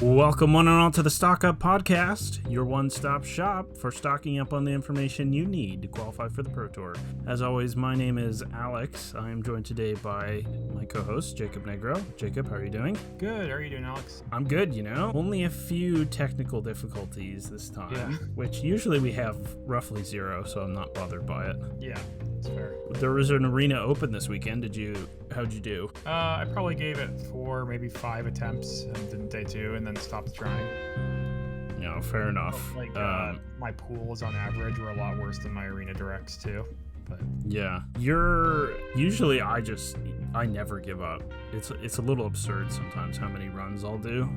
Welcome one and all to the Stock Up Podcast, your one-stop shop for stocking up on the information you need to qualify for the Pro Tour. As always, my name is Alex. I am joined today by my co-host, Jacob Negro. Jacob, how are you doing? Good. How are you doing, Alex? I'm good, Only a few technical difficulties this time, which usually we have roughly zero, so I'm not bothered by it. Yeah, that's fair. There was an arena open this weekend. How'd you do? I probably gave it 4, maybe 5 attempts and didn't day 2 and then stopped trying. No, fair enough. My pools on average were a lot worse than my arena directs too. But yeah, usually I never give up. It's a little absurd sometimes how many runs I'll do.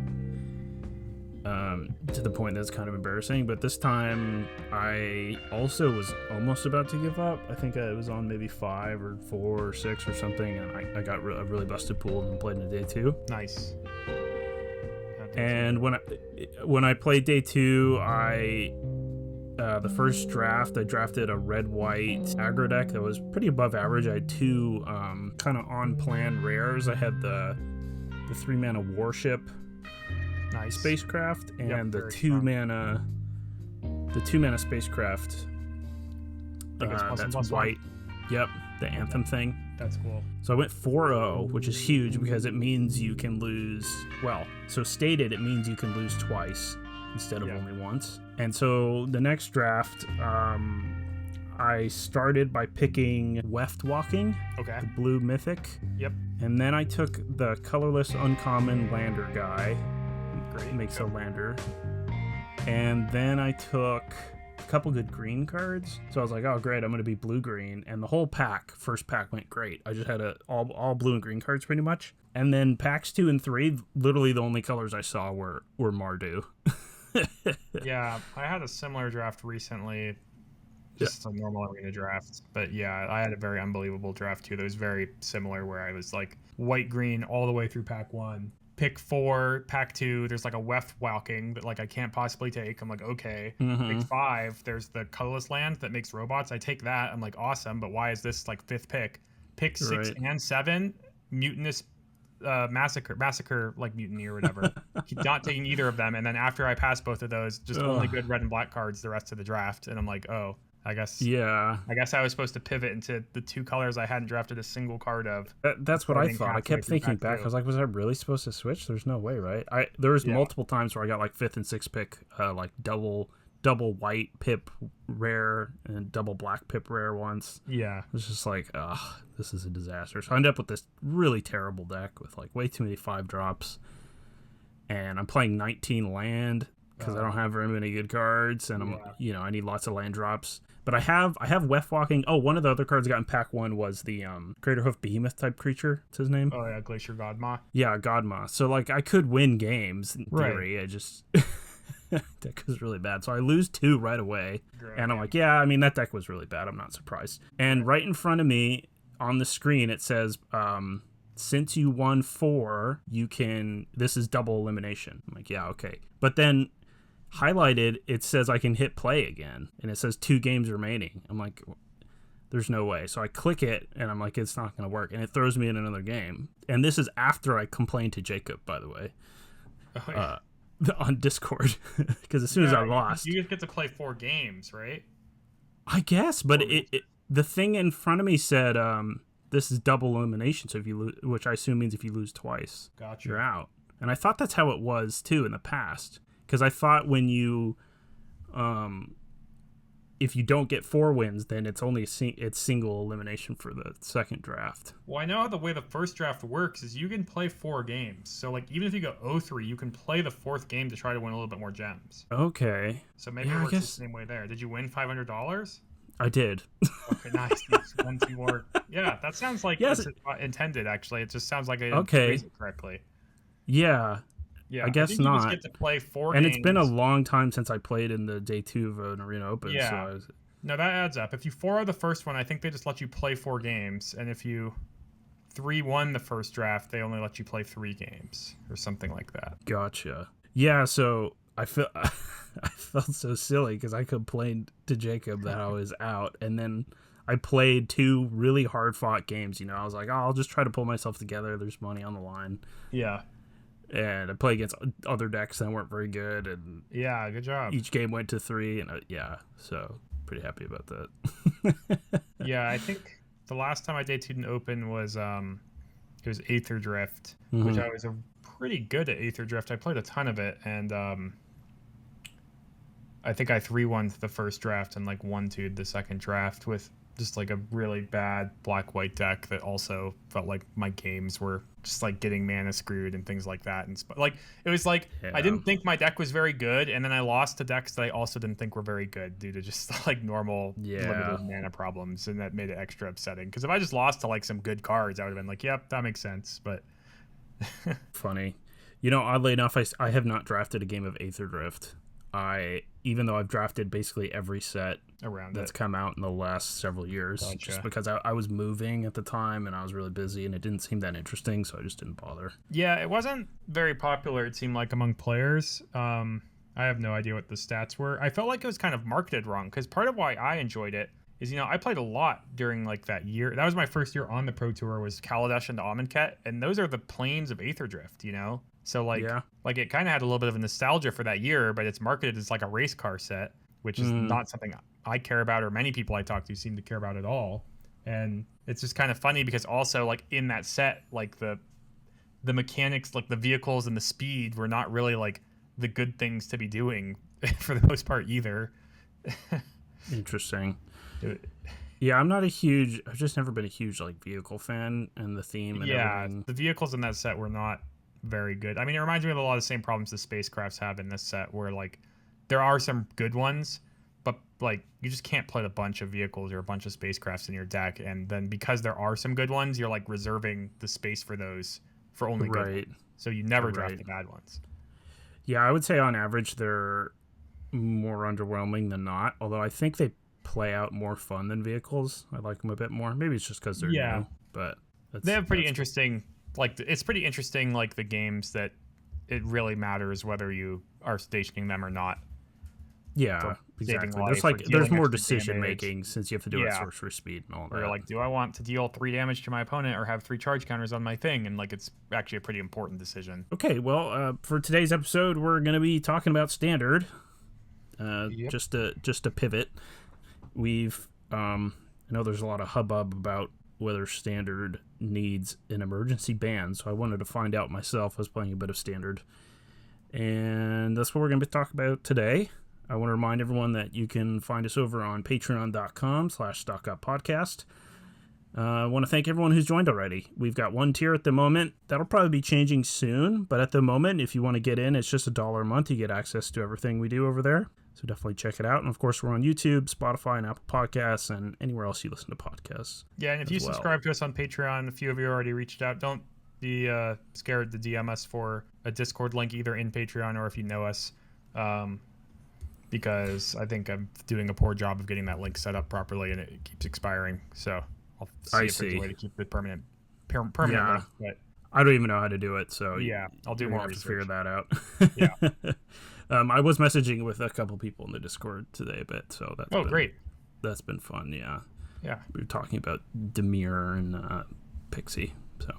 To the point that's kind of embarrassing, but this time I also was almost about to give up. I think I was on maybe 5 or 4 or 6 or something, and I got a really busted pool and played in day 2. Nice. And when I played day 2, the first draft, I drafted a red-white aggro deck that was pretty above average. I had 2 kind of on-plan rares. I had the 3-mana warship spacecraft and the 2-mana spacecraft. That's white. Yep, the Anthem thing. That's cool. So I went 4-0, which is huge because it means you can lose. Well, so stated, it means you can lose twice instead of only once. And so the next draft, I started by picking Weft Walking, the blue mythic. Yep. And then I took the colorless uncommon lander guy. Great. Makes a lander. And then I took a couple good green cards. So I was like, oh great, I'm going to be blue-green. And the whole first pack went great. I just had all blue and green cards pretty much. And then packs 2 and 3, literally the only colors I saw were Mardu. Yeah, I had a similar draft recently. Just a normal arena draft. But yeah, I had a very unbelievable draft too that was very similar where I was like white-green all the way through pack 1. Pick 4, pack 2, there's like a Weft Walking that like I can't possibly take. I'm like, okay. Pick 5, there's the colorless land that makes robots. I take that. I'm like, awesome, but why is this like 5th pick? Pick 6 and 7, mutinous massacre like mutiny or whatever. Not taking either of them. And then after I pass both of those, just only good red and black cards the rest of the draft. And I'm like, oh, I guess I was supposed to pivot into the 2 colors I hadn't drafted a single card of. That's what I thought. I kept thinking back. I was like, was I really supposed to switch? There's no way, right? There was multiple times where I got like 5th and 6th pick, like double white pip rare and double black pip rare once. Yeah. It was just like, this is a disaster. So I ended up with this really terrible deck with like way too many 5-drops. And I'm playing 19 land because I don't have very many good cards, and I need lots of land drops. But I have Weft Walking. Oh, one of the other cards I got in pack 1 was the Craterhoof Behemoth type creature. What's his name? Oh yeah, Glacier Godma. Yeah, Godma. So like I could win games in theory. I just deck was really bad. So I lose 2 right away. And I'm like, that deck was really bad. I'm not surprised. And right in front of me on the screen it says, since you won 4, this is double elimination. I'm like, yeah, okay. But then highlighted, it says I can hit play again, and it says 2 games remaining. I'm like, there's no way. So I click it, and I'm like, it's not going to work, and it throws me in another game. And this is after I complained to Jacob, by the way, on Discord, because as soon as I lost, you get to play 4 games, right? I guess, but the thing in front of me said this is double elimination. So if you lose, which I assume means if you lose twice, you're out. And I thought that's how it was too in the past. Because I thought when you, if you don't get 4 wins, then it's only it's single elimination for the second draft. Well, I know the way the first draft works is you can play 4 games. So like even if you go 0-3, you can play the 4th game to try to win a little bit more gems. Okay. So maybe it works the same way there. Did you win $500? I did. Okay, nice. Yeah, that sounds like it's intended. Actually, it just sounds like I didn't phrase it correctly. Yeah. Yeah, I guess not. You just get to play 4 and games. It's been a long time since I played in the day 2 of an arena open. Yeah. So no, that adds up. If you 4 the first one, I think they just let you play 4 games, and if you 3-1 the first draft, they only let you play 3 games or something like that. Gotcha. Yeah. So I felt so silly because I complained to Jacob that I was out, and then I played 2 really hard fought games. I was like, oh, I'll just try to pull myself together. There's money on the line. Yeah. And I played against other decks that weren't very good, and yeah, good job. Each game went to 3, and so pretty happy about that. Yeah, I think the last time I Daytona Open was it was Aether Drift, which I was pretty good at Aether Drift. I played a ton of it, and I think I 3-1'd the first draft and like 1-2'd the second draft with just like a really bad black-white deck that also felt like my games were just like getting mana screwed and things like that. And like it was like I didn't think my deck was very good, and then I lost to decks that I also didn't think were very good due to just like normal limited mana problems, and that made it extra upsetting. Because if I just lost to like some good cards, I would have been like, "Yep, that makes sense." But funny, oddly enough, I have not drafted a game of Aether Drift. Even though I've drafted basically every set around that's come out in the last several years, just because I was moving at the time and I was really busy and it didn't seem that interesting, so I just didn't bother. Yeah, it wasn't very popular, it seemed like, among players. I have no idea what the stats were. I felt like it was kind of marketed wrong, because part of why I enjoyed it is, I played a lot during like that year. That was my first year on the Pro Tour, was Kaladesh and Amonkhet, and those are the planes of Aether Drift, So like it kind of had a little bit of a nostalgia for that year, but it's marketed as like a race car set, which is not something I care about, or many people I talk to seem to care about at all. And it's just kind of funny because also like in that set, like the mechanics, like the vehicles and the speed were not really like the good things to be doing for the most part either. Interesting. Yeah, I've just never been a huge like vehicle fan, and the theme and everything. The vehicles in that set were not very good. I mean, it reminds me of a lot of the same problems the spacecrafts have in this set, where like there are some good ones, but like you just can't put a bunch of vehicles or a bunch of spacecrafts in your deck, and then because there are some good ones, you're like reserving the space for those for only good ones. So you never draft the bad ones. Yeah, I would say on average they're more underwhelming than not, although I think they play out more fun than vehicles. I like them a bit more. Maybe it's just because they're new, but they have pretty interesting. Like it's pretty interesting, like the games that it really matters whether you are stationing them or not. Yeah, exactly. There's more decision making since you have to do it at sorcery speed and all that. Or like, do I want to deal 3 damage to my opponent or have 3 charge counters on my thing? And like, it's actually a pretty important decision. Okay, well, for today's episode, we're going to be talking about Standard. Just to pivot, I know there's a lot of hubbub about whether Standard needs an emergency ban, so I wanted to find out myself. I was playing a bit of Standard, and that's what we're going to be talking about today. I want to remind everyone that you can find us over on patreon.com/StockUpPodcast. I want to thank everyone who's joined already. We've got 1 tier at the moment. That'll probably be changing soon, but at the moment, if you want to get in, it's just $1 a month. You get access to everything we do over there. So definitely check it out. And of course, we're on YouTube, Spotify, and Apple Podcasts, and anywhere else you listen to podcasts. Yeah, and if you subscribe to us on Patreon, a few of you already reached out. Don't be scared to DM us for a Discord link, either in Patreon or if you know us, because I think I'm doing a poor job of getting that link set up properly, and it keeps expiring. So I'll see if there's a way to keep it permanent. Yeah. Link, but I don't even know how to do it, so yeah, I'll do more research to figure that out. Yeah. I was messaging with a couple people in the Discord today, but so that's great. That's been fun. Yeah. We were talking about Demir and Pixie. So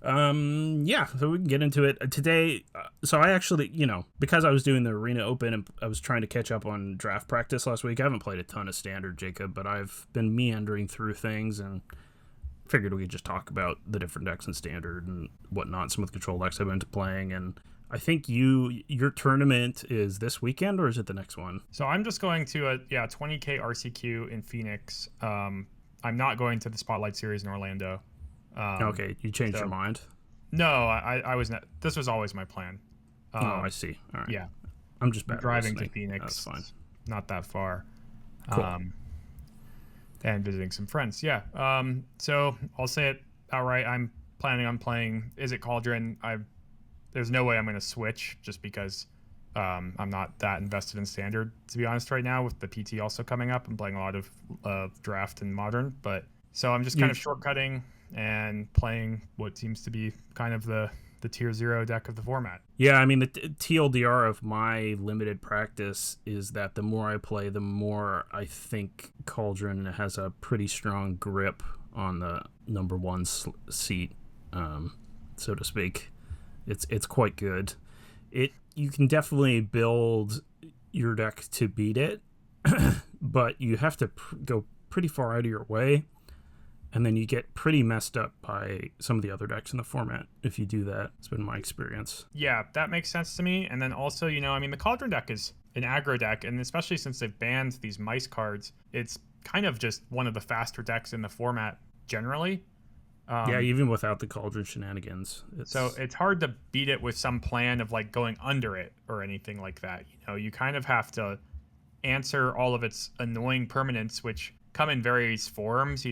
so we can get into it today. So I actually, because I was doing the Arena Open and I was trying to catch up on draft practice last week, I haven't played a ton of Standard, Jacob, but I've been meandering through things and figured we could just talk about the different decks in Standard and whatnot, some of the control decks I've been playing. And I think your tournament is this weekend, or is it the next one? So I'm just going to a 20K RCQ in Phoenix. I'm not going to the Spotlight Series in Orlando. Okay, you changed your mind? No, I was not. This was always my plan. I see. All right. Yeah, I'm just bad driving listening. to Phoenix. That's fine. Not that far. Cool. And visiting some friends. Yeah. So I'll say it outright. I'm planning on playing Izzet Cauldron. There's no way I'm going to switch just because I'm not that invested in Standard, to be honest, right now, with the PT also coming up. I'm playing a lot of Draft and Modern, so I'm just kind of shortcutting and playing what seems to be kind of the tier 0 deck of the format. Yeah, I mean, the TLDR of my limited practice is that the more I play, the more I think Cauldron has a pretty strong grip on the number 1 seat, so to speak. It's quite good. You can definitely build your deck to beat it, but you have to go pretty far out of your way, and then you get pretty messed up by some of the other decks in the format if you do that. It's been my experience. Yeah, that makes sense to me. And then also, I mean, the Cauldron deck is an aggro deck, and especially since they've banned these mice cards, it's kind of just one of the faster decks in the format generally. Yeah, even without the Cauldron shenanigans. So it's hard to beat it with some plan of like going under it or anything like that. You kind of have to answer all of its annoying permanents, which come in various forms.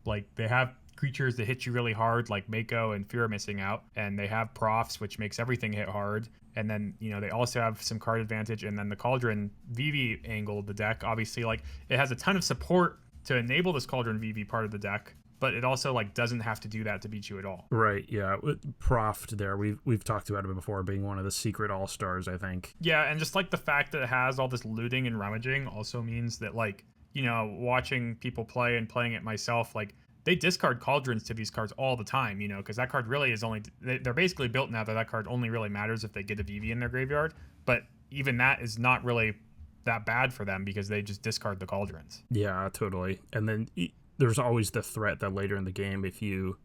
Like they have creatures that hit you really hard, like Mako and Fear of Missing Out, and they have profs, which makes everything hit hard. And then, they also have some card advantage. And then the Cauldron VV angle of the deck, obviously, like it has a ton of support to enable this Cauldron VV part of the deck, but it also like doesn't have to do that to beat you at all. Right, yeah. Proft there, we've talked about it before being one of the secret all-stars, I think. Yeah, and just like the fact that it has all this looting and rummaging also means that like, watching people play and playing it myself, like they discard Cauldrons to these cards all the time, because that card really is they're basically built now that card only really matters if they get a VV in their graveyard, but even that is not really that bad for them because they just discard the Cauldrons. Yeah, totally. And then there's always the threat that later in the game, if you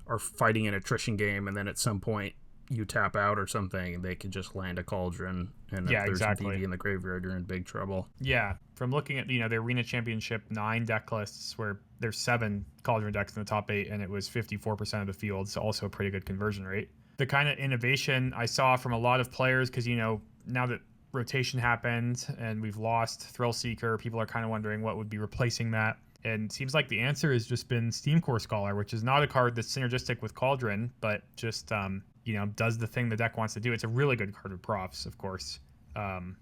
are fighting an attrition game and then at some point you tap out or something, they could just land a Cauldron, and if there's a DV in the graveyard, you're in big trouble. Yeah, from looking at the Arena Championship 9 deck lists where there's 7 Cauldron decks in the top 8, and it was 54% of the field, so also a pretty good conversion rate. The kind of innovation I saw from a lot of players, because now that rotation happened and we've lost Thrill Seeker, people are kind of wondering what would be replacing that. And it seems like the answer has just been Steam Core Scholar, which is not a card that's synergistic with Cauldron, but just, does the thing the deck wants to do. It's a really good card with profs, of course.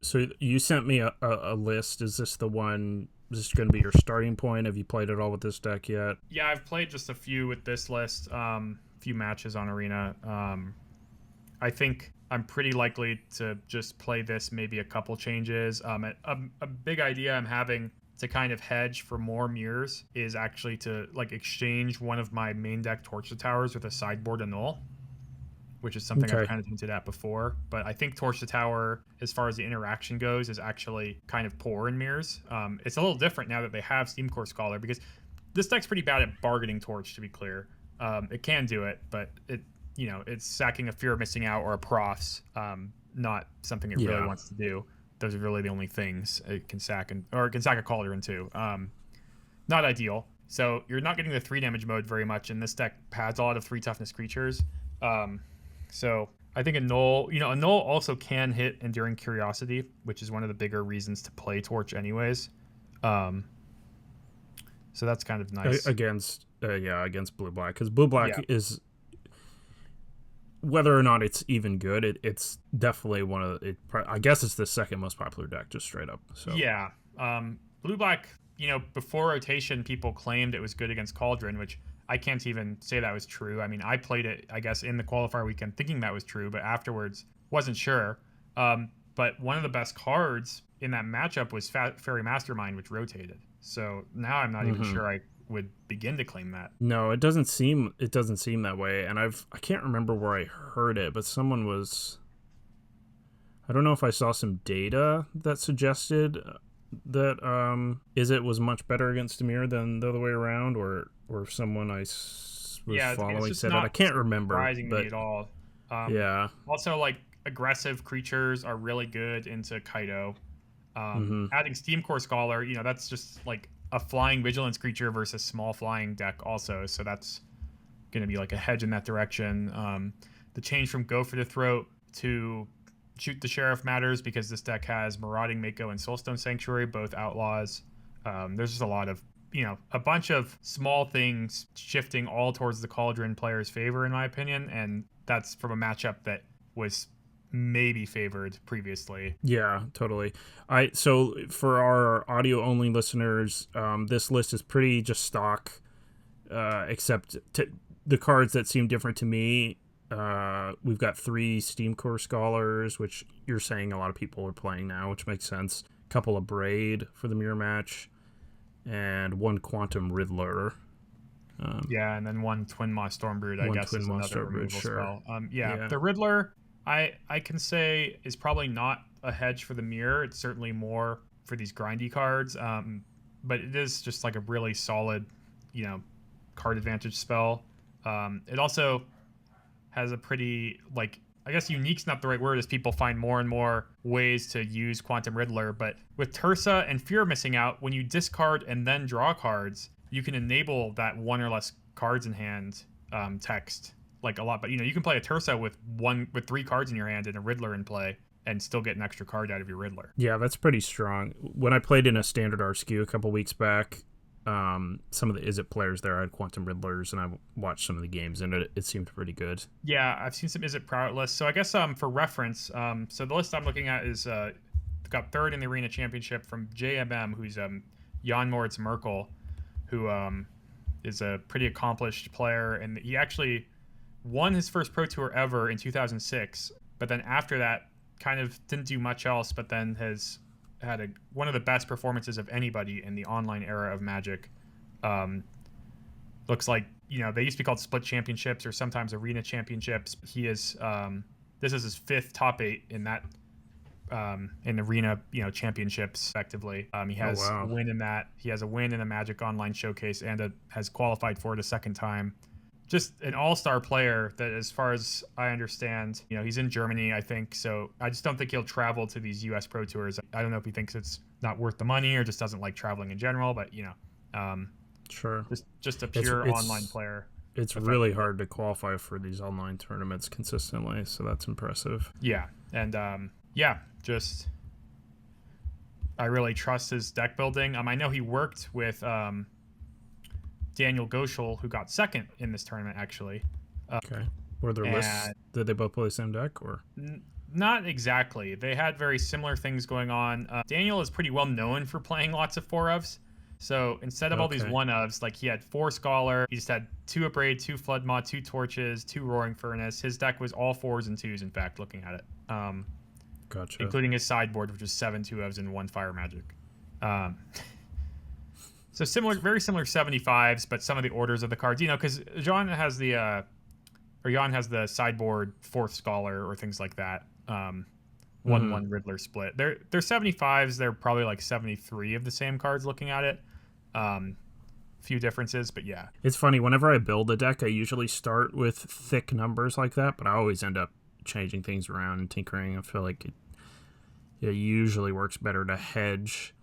So you sent me a list. Is this the one? Is this going to be your starting point? Have you played it all with this deck yet? Yeah, I've played just a few with this list, few matches on Arena. I think I'm pretty likely to just play this, maybe a couple changes. A big idea I'm having to kind of hedge for more mirrors is actually to like exchange one of my main deck Torch the Towers with a sideboard Annul, which is something I've kind of hinted at before. But I think Torch the Tower, as far as the interaction goes, is actually kind of poor in mirrors. It's a little different now that they have Steam Core Scholar, because this deck's pretty bad at bargaining Torch, to be clear. It can do it, but it's sacking a Fear of Missing Out or a Profs, not something it really wants to do. Those are really the only things it can sack, or it can sack a Cauldron too. Not ideal. So you're not getting the 3 damage mode very much, and this deck has a lot of 3 toughness creatures. So I think Annul also can hit Enduring Curiosity, which is one of the bigger reasons to play Torch anyways. So that's kind of nice. Against Blue-Black, because Blue-Black is, whether or not it's even good, it's definitely one of the, I guess it's the second most popular deck, just straight up. So yeah, Blue-Black, before rotation, people claimed it was good against Cauldron, which I can't even say that was true. I mean, I played it, I guess, in the qualifier weekend thinking that was true, but afterwards wasn't sure. But one of the best cards in that matchup was Fairy Mastermind, which rotated. So now I'm not even sure I would begin to claim that. No, it doesn't seem that way. And I can't remember where I heard it, but someone was, I don't know if I saw some data that suggested that Izzet was much better against Dimir than the other way around, or someone I was following said that. I can't remember. Surprising me at all. Also, like, aggressive creatures are really good into Kaido. Adding Steam Core Scholar, that's just like a flying vigilance creature versus small flying deck also, so that's going to be like a hedge in that direction. The change from Go for the Throat to Shoot the Sheriff matters because this deck has Marauding Mako and Soulstone Sanctuary, both outlaws. There's just a lot of, a bunch of small things shifting all towards the Cauldron player's favor, in my opinion, and that's from a matchup that was maybe favored previously. Yeah, totally. So for our audio only listeners, this list is pretty just stock, except the cards that seem different to me. We've got 3 Steam Core Scholars, which you're saying a lot of people are playing now, which makes sense. A couple of Braid for the mirror match, and 1 Quantum Riddler. Yeah, and then one Twin Maw Stormbrood, I one guess, Twin is Maw another Stormbrood, removal sure. spell. Yeah, the Riddler, I can say is probably not a hedge for the mirror. It's certainly more for these grindy cards. But it is just like a really solid, card advantage spell. It also has a pretty, like, I guess unique's not the right word, as people find more and more ways to use Quantum Riddler. But with Tersa and Fear missing out, when you discard and then draw cards, you can enable that one or less cards in hand text like a lot. But you can play a Tersa with 3 cards in your hand and a Riddler in play and still get an extra card out of your Riddler. Yeah, that's pretty strong. When I played in a standard RSQ a couple weeks back, some of the Izzet players there had Quantum Riddlers, and I watched some of the games, and it seemed pretty good. Yeah, I've seen some Izzet Prout lists. So I guess for reference, so the list I'm looking at is got third in the Arena Championship from JMM, who's Jan Moritz Merkel, who is a pretty accomplished player, and he actually won his first Pro Tour ever in 2006, but then after that kind of didn't do much else, but then has had one of the best performances of anybody in the online era of Magic. Looks like, they used to be called split championships or sometimes arena championships. He is this is his 5th top 8 in that in arena championships effectively. He has a win in that. He has a win in a Magic Online showcase and has qualified for it a second time. Just an all-star player that, as far as I understand, he's in Germany, I think. So I just don't think he'll travel to these U.S. Pro Tours. I don't know if he thinks it's not worth the money or just doesn't like traveling in general. But sure, just a pure online player. It's really hard to qualify for these online tournaments consistently, so that's impressive. Yeah, and just I really trust his deck building. I know he worked with Daniel Goschel, who got second in this tournament, actually. Okay. Were their lists, did they both play the same deck, or? Not exactly. They had very similar things going on. Daniel is pretty well known for playing lots of 4-ofs. So instead of all these 1-ofs, like he had 4 Scholar, he just had 2 Abrade, 2 Flood Maw, 2 Torches, 2 Roaring Furnace. His deck was all 4s and 2s, in fact, looking at it. Gotcha. Including his sideboard, which was 7 2-ofs and 1 Fire Magic. So very similar 75s, but some of the orders of the cards, because Jan has the sideboard 4th Scholar or things like that. 1/1 Riddler split. They're 75s. They're probably like 73 of the same cards looking at it. Few differences, but yeah. It's funny, whenever I build a deck, I usually start with thick numbers like that, but I always end up changing things around and tinkering. I feel like it usually works better to hedge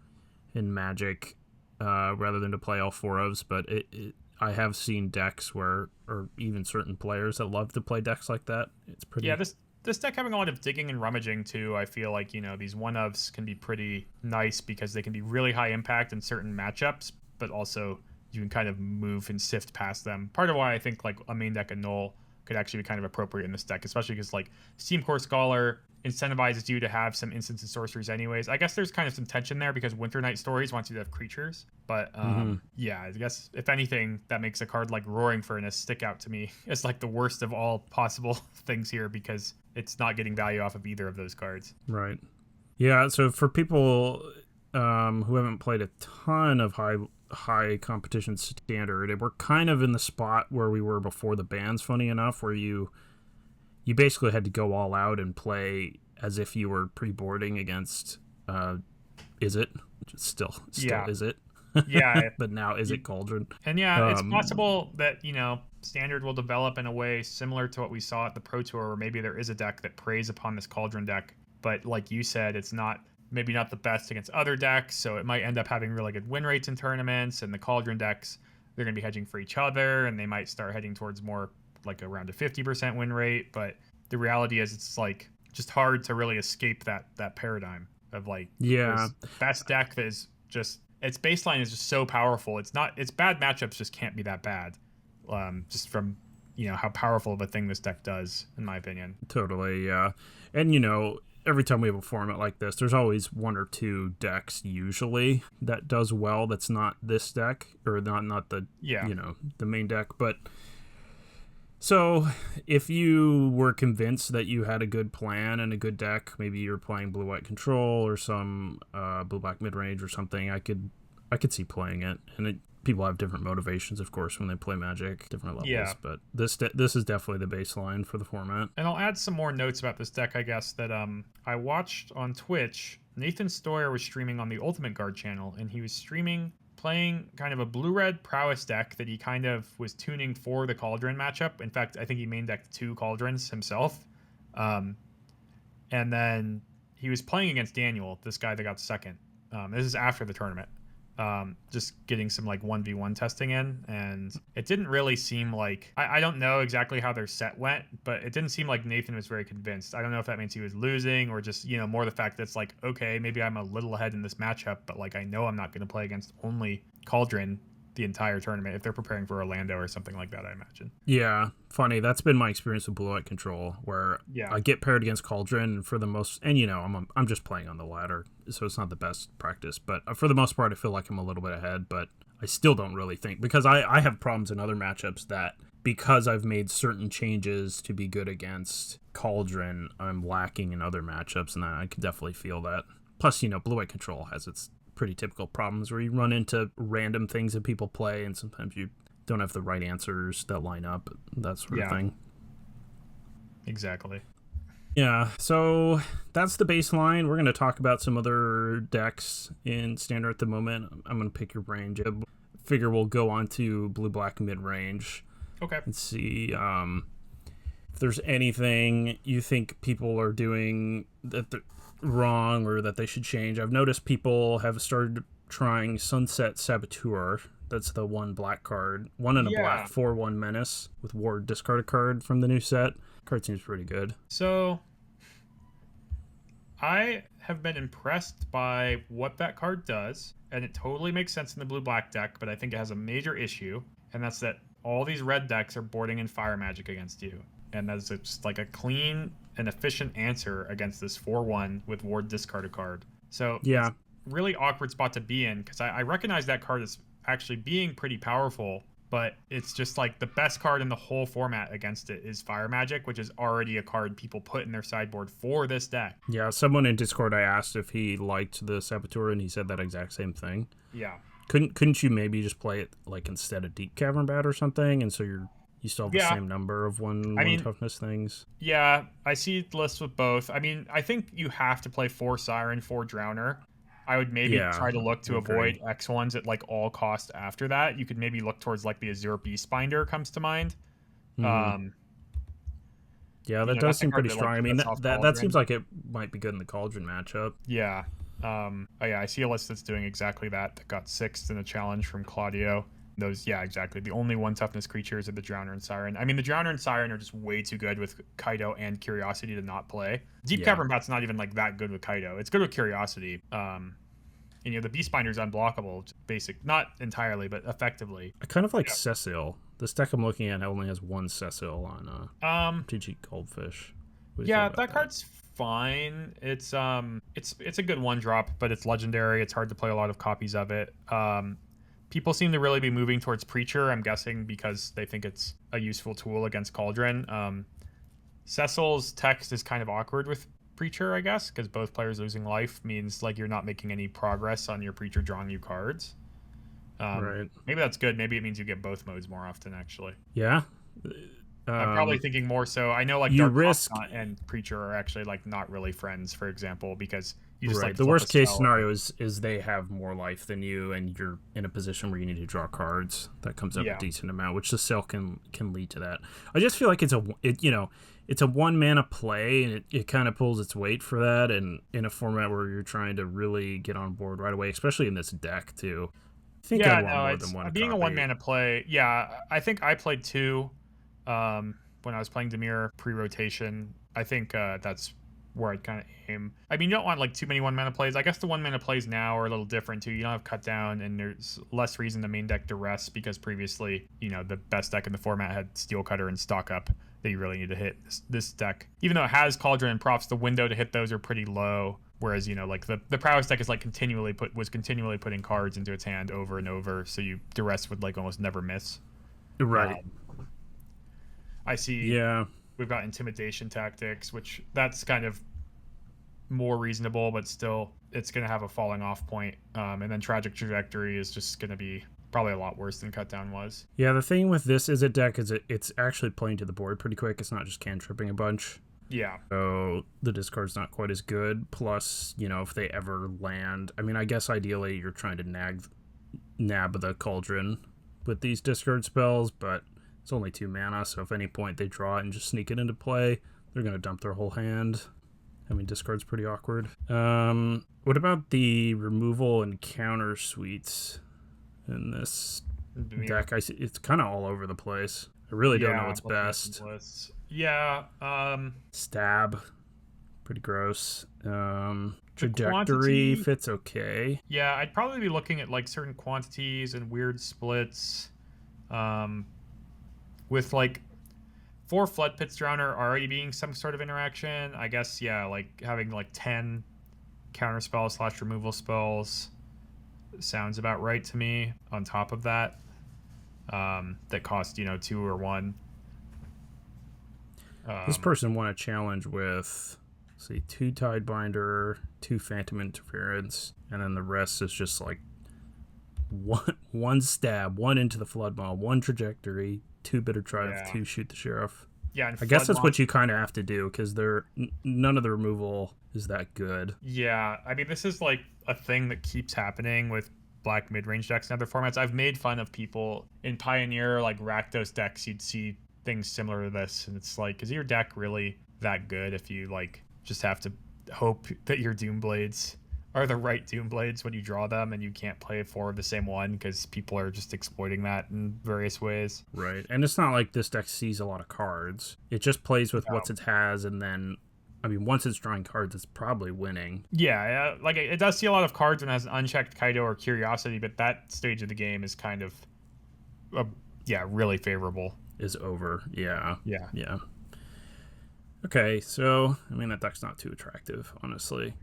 in Magic rather than to play all 4-ofs, but I have seen decks or even certain players that love to play decks like that. It's pretty... Yeah, this deck having a lot of digging and rummaging too. I feel like, these 1-ofs can be pretty nice because they can be really high impact in certain matchups, but also you can kind of move and sift past them. Part of why I think like a main deck of Null could actually be kind of appropriate in this deck, especially because like Steam Core Scholar incentivizes you to have some instants and sorceries anyways. I guess there's kind of some tension there because Winter Night Stories wants you to have creatures, but yeah, I guess if anything, that makes a card like Roaring Furnace stick out to me as like the worst of all possible things here because it's not getting value off of either of those cards. Right. Yeah, so for people who haven't played a ton of high competition standard, we're kind of in the spot where we were before the bans, funny enough, where you basically had to go all out and play as if you were pre-boarding against Izzet, which is still Izzet. Yeah. But now Izzet Cauldron. And yeah, it's possible that, Standard will develop in a way similar to what we saw at the Pro Tour, where maybe there is a deck that preys upon this Cauldron deck. But like you said, it's maybe not the best against other decks, so it might end up having really good win rates in tournaments, and the Cauldron decks, they're going to be hedging for each other, and they might start heading towards more like around a 50% win rate. But the reality is it's like just hard to really escape that paradigm of like best deck that is just, its baseline is just so powerful. Its bad matchups just can't be that bad, just from how powerful of a thing this deck does, in my opinion. Totally, yeah. And every time we have a format like this, there's always 1 or 2 decks usually that does well that's not this deck, or not the the main deck. But so if you were convinced that you had a good plan and a good deck, maybe you're playing blue-white control or some blue-black mid-range or something, I could see playing it. And people have different motivations, of course, when they play Magic, different levels. Yeah. But this is definitely the baseline for the format. And I'll add some more notes about this deck, I guess, that I watched on Twitch. Nathan Stoyer was streaming on the Ultimate Guard channel, and he was streaming playing kind of a blue-red prowess deck that he kind of was tuning for the Cauldron matchup. In fact, I think he main decked 2 Cauldrons himself. And then he was playing against Daniel, this guy that got second. This is after the tournament. Just getting some like 1v1 testing in, and it didn't really seem like I don't know exactly how their set went, but it didn't seem like Nathan was very convinced. I don't know if that means he was losing or just, you know, more the fact that it's like, okay, maybe I'm a little ahead in this matchup, but like I know I'm not going to play against only Cauldron the entire tournament if they're preparing for Orlando or something like that, I imagine. Yeah, funny. That's been my experience with Blue White Control, where I get paired against Cauldron for the most, and you know, I'm just playing on the ladder, so it's not the best practice, but for the most part, I feel like I'm a little bit ahead, but I still don't really think, because I have problems in other matchups that, because I've made certain changes to be good against Cauldron, I'm lacking in other matchups, and I can definitely feel that. Plus, you know, Blue White Control has its pretty typical problems where you run into random things that people play, and sometimes you don't have the right answers that line up, that sort of thing. Exactly. Yeah, so that's the baseline. We're going to talk about some other decks in Standard at the moment. I'm going to pick your brain, Jib. Figure we'll go on to blue-black mid-range. Okay. And see if there's anything you think people are doing that they're wrong or that they should change. I've noticed people have started trying Sunset Saboteur. That's the 1 black card. 1 and a black 4/1 menace with Ward discard a card from the new set. Card seems pretty good. So I have been impressed by what that card does, and it totally makes sense in the blue-black deck, but I think it has a major issue, and that's that all these red decks are boarding in Fire Magic against you. And that's just like a clean and efficient answer against this 4/1 with Ward discard a card. So it's a really awkward spot to be in, because I recognize that card as actually being pretty powerful, but it's just like the best card in the whole format against it is Fire Magic, which is already a card people put in their sideboard for this deck. Yeah, someone in Discord, I asked if he liked the Saboteur, and he said that exact same thing. Yeah. Couldn't you maybe just play it like instead of Deep Cavern Bat or something, and so you still have the same number of one toughness things? Yeah, I see lists with both. I mean, I think you have to play 4 Siren, 4 Drowner. I would maybe try to look to avoid X ones at like all cost after that. You could maybe look towards like the Azure Beastbinder comes to mind. Mm-hmm. Yeah, that does seem pretty strong. I mean, that seems like it might be good in the Cauldron matchup. Yeah. I see a list that's doing exactly that got 6th in a challenge from Claudio. Those, exactly. The only 1 toughness creatures are the Drowner and Siren. I mean, the Drowner and Siren are just way too good with Kaido and Curiosity to not play. Deep Cavern Bat's not even like that good with Kaido. It's good with Curiosity. And, you know, the Beastbinder is unblockable, basic, not entirely, but effectively. I kind of like Cecil. This deck I'm looking at only has 1 Cecil on TG Goldfish. That card's fine. It's a good 1-drop, but it's legendary. It's hard to play a lot of copies of it. People seem to really be moving towards Preacher, I'm guessing because they think it's a useful tool against Cauldron. Cecil's text is kind of awkward with Preacher, I guess, because both players losing life means like you're not making any progress on your Preacher drawing you cards. Right. Maybe that's good. Maybe it means you get both modes more often, actually. Yeah. I'm probably thinking more so. I know like you Dark risk and Preacher are actually like not really friends, for example, because you just right. like the worst case scenario is they have more life than you, and you're in a position where you need to draw cards. That comes up a decent amount, which the sale can lead to that. I just feel like it's a 1 mana play, and it kind of pulls its weight for that, and in a format where you're trying to really get on board right away, especially in this deck too. I think I want more than 1 being copy. a 1 mana play. Yeah, I think I played 2 when I was playing Dimir pre-rotation. I think that's where I'd kind of aim. I mean, you don't want like too many 1 mana plays. I guess the 1 mana plays now are a little different too. You don't have cut down, and there's less reason to main deck Duress, because previously, you know, the best deck in the format had Steel Cutter and Stock Up that you really need to hit. This deck, even though it has Cauldron and Props, the window to hit those are pretty low. Whereas, you know, like the Prowess deck is like continually putting cards into its hand over and over, so Duress would like almost never miss. Right. I see. Yeah. We've got Intimidation Tactics, which that's kind of more reasonable, but still it's going to have a falling off point. And then Tragic Trajectory is just going to be probably a lot worse than Cut Down was. Yeah, the thing with this Izzet deck is it's actually playing to the board pretty quick. It's not just cantripping a bunch. Yeah. So the discard's not quite as good. Plus, if they ever land, I mean, I guess ideally you're trying to nab the Cauldron with these discard spells, but it's only 2 mana, so if any point they draw it and just sneak it into play, they're going to dump their whole hand. I mean, discard's pretty awkward. What about the removal and counter suites in this deck? I see it's kind of all over the place. I really don't know what's best. Yeah. Stab, pretty gross. Trajectory fits okay. Yeah, I'd probably be looking at like certain quantities and weird splits. With like 4 Flood Pits Drowner already being some sort of interaction, I guess, yeah, like having like 10 counter spells / removal spells sounds about right to me on top of that. That cost, 2 or 1. This person won a challenge with, let's see, 2 Tidebinder, 2 Phantom Interference, and then the rest is just like one stab, 1 into the Flood Maw, 1 Trajectory, 2 Bitter Triumph, 2 Shoot the Sheriff. Yeah, and I guess that's what you kind of have to do because none of the removal is that good. Yeah, I mean, this is like a thing that keeps happening with black mid-range decks and other formats. I've made fun of people in Pioneer, like Rakdos decks, you'd see things similar to this, and it's like, is your deck really that good if you like just have to hope that your Doomblades are the right Doomblades when you draw them, and you can't play 4 of the same one because people are just exploiting that in various ways. Right, and it's not like this deck sees a lot of cards. It just plays with what it has, and then, I mean, once it's drawing cards, it's probably winning. Yeah, like it does see a lot of cards when it has an unchecked Kaido or Curiosity, but that stage of the game is kind of, really favorable. Is over, yeah. Yeah. Okay, so, I mean, that deck's not too attractive, honestly.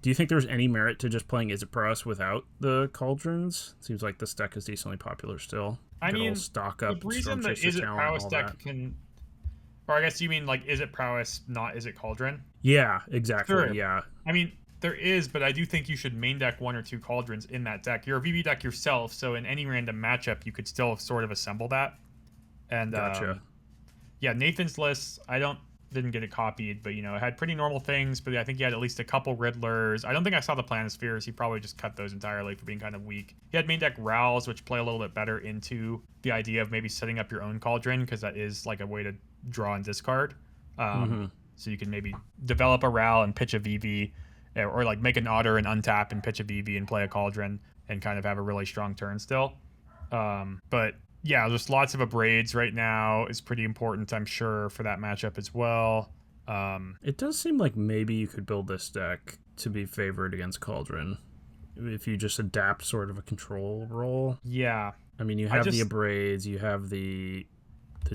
Do you think there's any merit to just playing Izzet Prowess without the Cauldrons? Seems like this deck is decently popular still. I mean, stock up, the reason that Izzet Prowess deck can... Or I guess you mean like Izzet Prowess, not Izzet Cauldron? Yeah, exactly, Sure. Yeah. I mean, there is, but I do think you should main deck 1 or 2 Cauldrons in that deck. You're a VV deck yourself, so in any random matchup, you could still sort of assemble that. And gotcha. Nathan's list, didn't get it copied, but it had pretty normal things, but I think he had at least a couple Riddlers. I don't think I saw the Planispheres. He probably just cut those entirely for being kind of weak. He had main deck Rowls, which play a little bit better into the idea of maybe setting up your own Cauldron, because that is like a way to draw and discard. So you can maybe develop a Rowl and pitch a VV, or like make an Otter and untap and pitch a VV and play a Cauldron and kind of have a really strong turn still. But yeah, just lots of Abrades right now is pretty important, I'm sure, for that matchup as well. It does seem like maybe you could build this deck to be favored against Cauldron if you just adapt sort of a control role. Yeah. I mean, you have the Abrades, you have the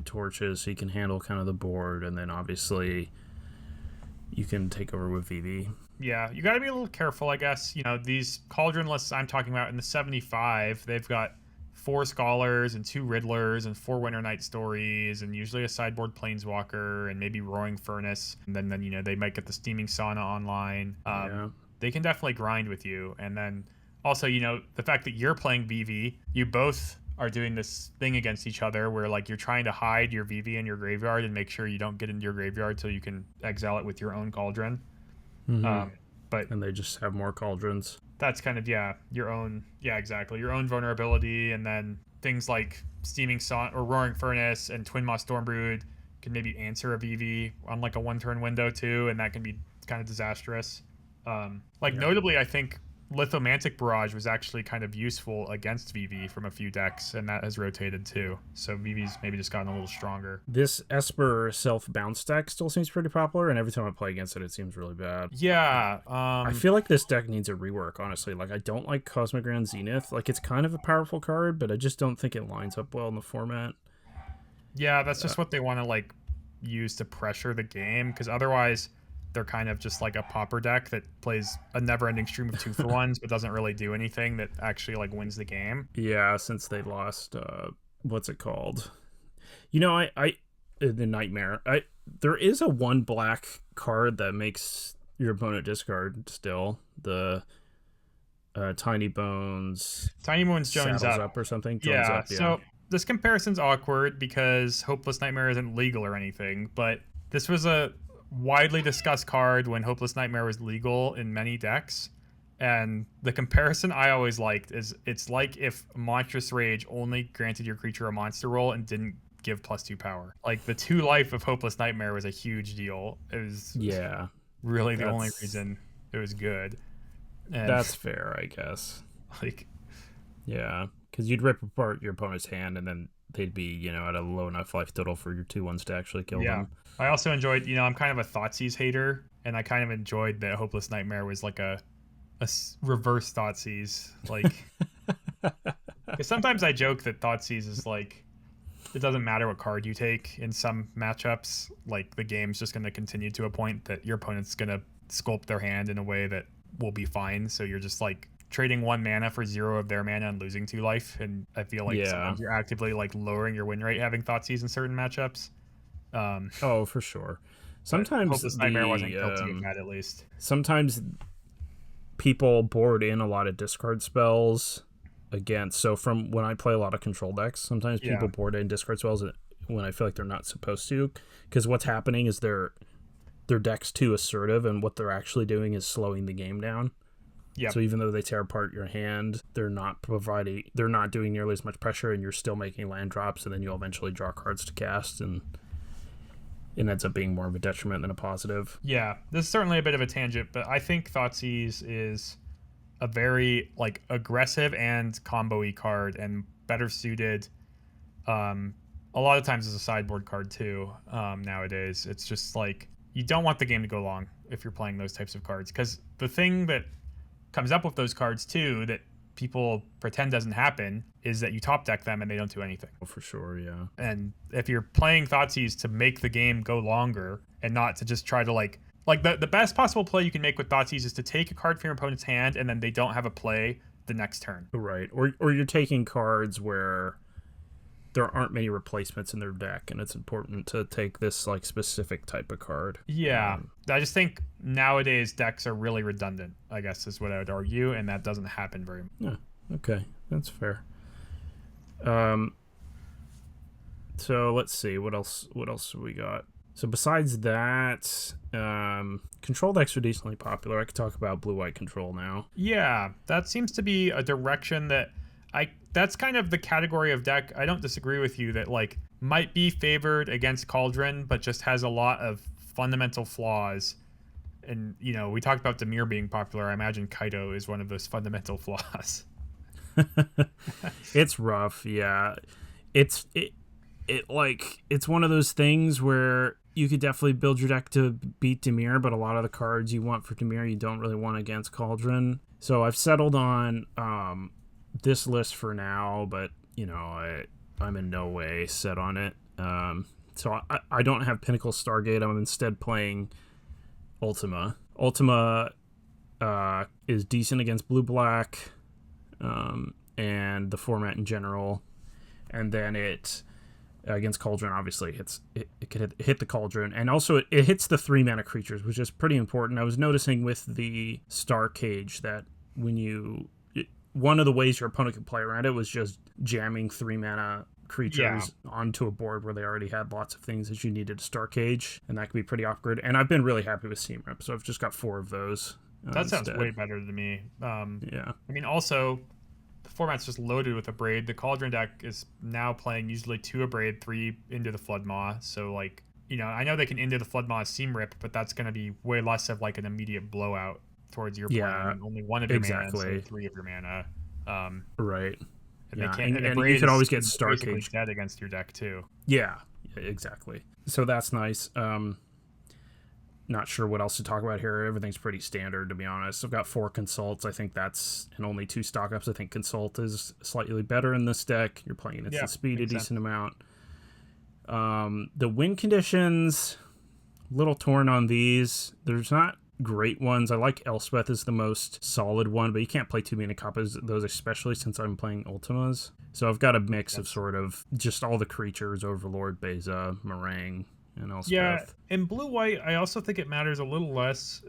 torches, so you can handle kind of the board, and then obviously you can take over with VV. Yeah, you got to be a little careful, I guess. These Cauldron lists I'm talking about in the 75, they've got 4 Scholars and 2 Riddlers and 4 Winter Night Stories and usually a sideboard Planeswalker and maybe Roaring Furnace. And then they might get the Steaming Sauna online. They can definitely grind with you. And then also, the fact that you're playing VV, you both are doing this thing against each other where like you're trying to hide your VV in your graveyard and make sure you don't get into your graveyard till you can exile it with your own Cauldron. And they just have more Cauldrons. That's kind of, your own, exactly, your own vulnerability. And then things like Steaming Sun or Roaring Furnace and Twin Maw Stormbrood can maybe answer a VV on like a 1-turn window too, and that can be kind of disastrous. Notably, I think Lithomantic Barrage was actually kind of useful against VV from a few decks, and that has rotated too. So VV's maybe just gotten a little stronger. This Esper self-bounce deck still seems pretty popular, and every time I play against it, it seems really bad. Yeah. I feel like this deck needs a rework, honestly. Like, I don't like Cosmic Grand Zenith. Like, it's kind of a powerful card, but I just don't think it lines up well in the format. Yeah, that's just what they want to, like, use to pressure the game, because otherwise they're kind of just like a pauper deck that plays a never-ending stream of 2-for-1s but doesn't really do anything that actually like wins the game. Yeah, since they lost what's it called? I the Nightmare. There is a 1 black card that makes your opponent discard still. Tiny Bones Tiny Bones joins saddles up. up or something. Joins Yeah, up, yeah. so this comparison's awkward because Hopeless Nightmare isn't legal or anything, but this was a widely discussed card when Hopeless Nightmare was legal in many decks. And the comparison I always liked is it's like if Monstrous Rage only granted your creature a monster roll and didn't give +2 power. Like the 2 life of Hopeless Nightmare was a huge deal. It was really the only reason it was good. And that's fair, I guess. Like, yeah, because you'd rip apart your opponent's hand and then they'd be, at a low enough life total for your 2/1s to actually kill them. I also enjoyed, I'm kind of a Thoughtseize hater, and I kind of enjoyed that Hopeless Nightmare was like a reverse Thoughtseize. Like, because sometimes I joke that Thoughtseize is like, it doesn't matter what card you take in some matchups. Like, the game's just going to continue to a point that your opponent's going to sculpt their hand in a way that will be fine. So you're just like trading 1 mana for 0 of their mana and losing 2 life. And I feel like sometimes you're actively like lowering your win rate having Thoughtseize in certain matchups. Oh, for sure. Sometimes Hopeless Nightmare wasn't guilty of that, at least. Sometimes people board in a lot of discard spells against. So from when I play a lot of control decks, sometimes people board in discard spells when I feel like they're not supposed to, because what's happening is their deck's too assertive, and what they're actually doing is slowing the game down. Yeah. So even though they tear apart your hand, they're not doing nearly as much pressure, and you're still making land drops, and then you'll eventually draw cards to cast, and it ends up being more of a detriment than a positive. Yeah, this is certainly a bit of a tangent, but I think Thoughtseize is a very like aggressive and combo-y card, and better suited a lot of times as a sideboard card too. Nowadays, it's just like you don't want the game to go long if you're playing those types of cards, because the thing that comes up with those cards too that people pretend doesn't happen is that you top deck them and they don't do anything. Oh, for sure, yeah. And if you're playing Thoughtseize to make the game go longer and not to just try to like the best possible play you can make with Thoughtseize is to take a card from your opponent's hand and then they don't have a play the next turn. Right. Or you're taking cards where there aren't many replacements in their deck, and it's important to take this like specific type of card. Yeah. I just think nowadays decks are really redundant, I guess is what I would argue, and that doesn't happen very much. Yeah. Okay. That's fair. So let's see, what else have we got? So besides that, control decks are decently popular. I could talk about blue-white control now. Yeah, that seems to be a direction that that's kind of the category of deck. I don't disagree with you that like might be favored against Cauldron, but just has a lot of fundamental flaws. And we talked about Dimir being popular. I imagine Kaido is one of those fundamental flaws. It's rough, yeah. It's one of those things where you could definitely build your deck to beat Dimir, but a lot of the cards you want for Dimir you don't really want against Cauldron. So I've settled on this list for now, but I'm in no way set on it. So I don't have Pinnacle Stargate. I'm instead playing Ultima. Ultima is decent against blue-black and the format in general, and then it against Cauldron obviously it can hit the Cauldron, and also it hits the 3-mana creatures, which is pretty important. I was noticing with the Star Cage that when one of the ways your opponent could play around it was just jamming 3-mana creatures onto a board where they already had lots of things that you needed to Star Cage, and that could be pretty awkward. And I've been really happy with Seam Rip, so I've just got 4 of those. That sounds way better to me. Yeah. I mean, also, the format's just loaded with Abrade. The Cauldron deck is now playing usually 2 Abrade, 3 into the Floodmaw. So, like, I know they can into the Floodmaw Seam Rip, but that's going to be way less of, like, an immediate blowout towards your plan. Only 1 of your mana instead of 3 of your mana. Right. And, and you can always get Star Cage dead against your deck, too. Yeah, exactly. So that's nice. Not sure what else to talk about here. Everything's pretty standard, to be honest. I've got 4 Consults. I think that's, and only 2 stock-ups. I think Consult is slightly better in this deck. You're playing at speed a decent amount. The win conditions, a little torn on these. There's not great ones. I like Elspeth is the most solid one, but you can't play too many copies of those, especially since I'm playing Ultimas. So I've got a mix of sort of just all the creatures, Overlord, Beza, Meringue, and Elspeth. Yeah, in blue-white, I also think it matters a little less.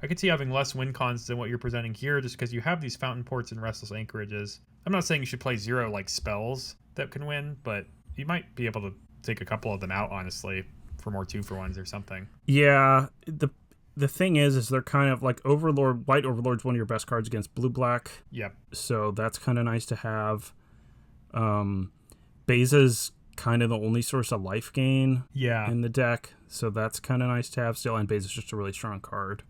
I could see having less win cons than what you're presenting here, just because you have these fountain ports and restless anchorages. I'm not saying you should play 0 like spells that can win, but you might be able to take a couple of them out, honestly, for more 2-for-1s or something. Yeah, the thing is they're kind of like Overlord. White Overlord's one of your best cards against blue-black. Yep. So that's kind of nice to have. Beza's kind of the only source of life gain in the deck, so that's kind of nice to have still. And Beza's just a really strong card.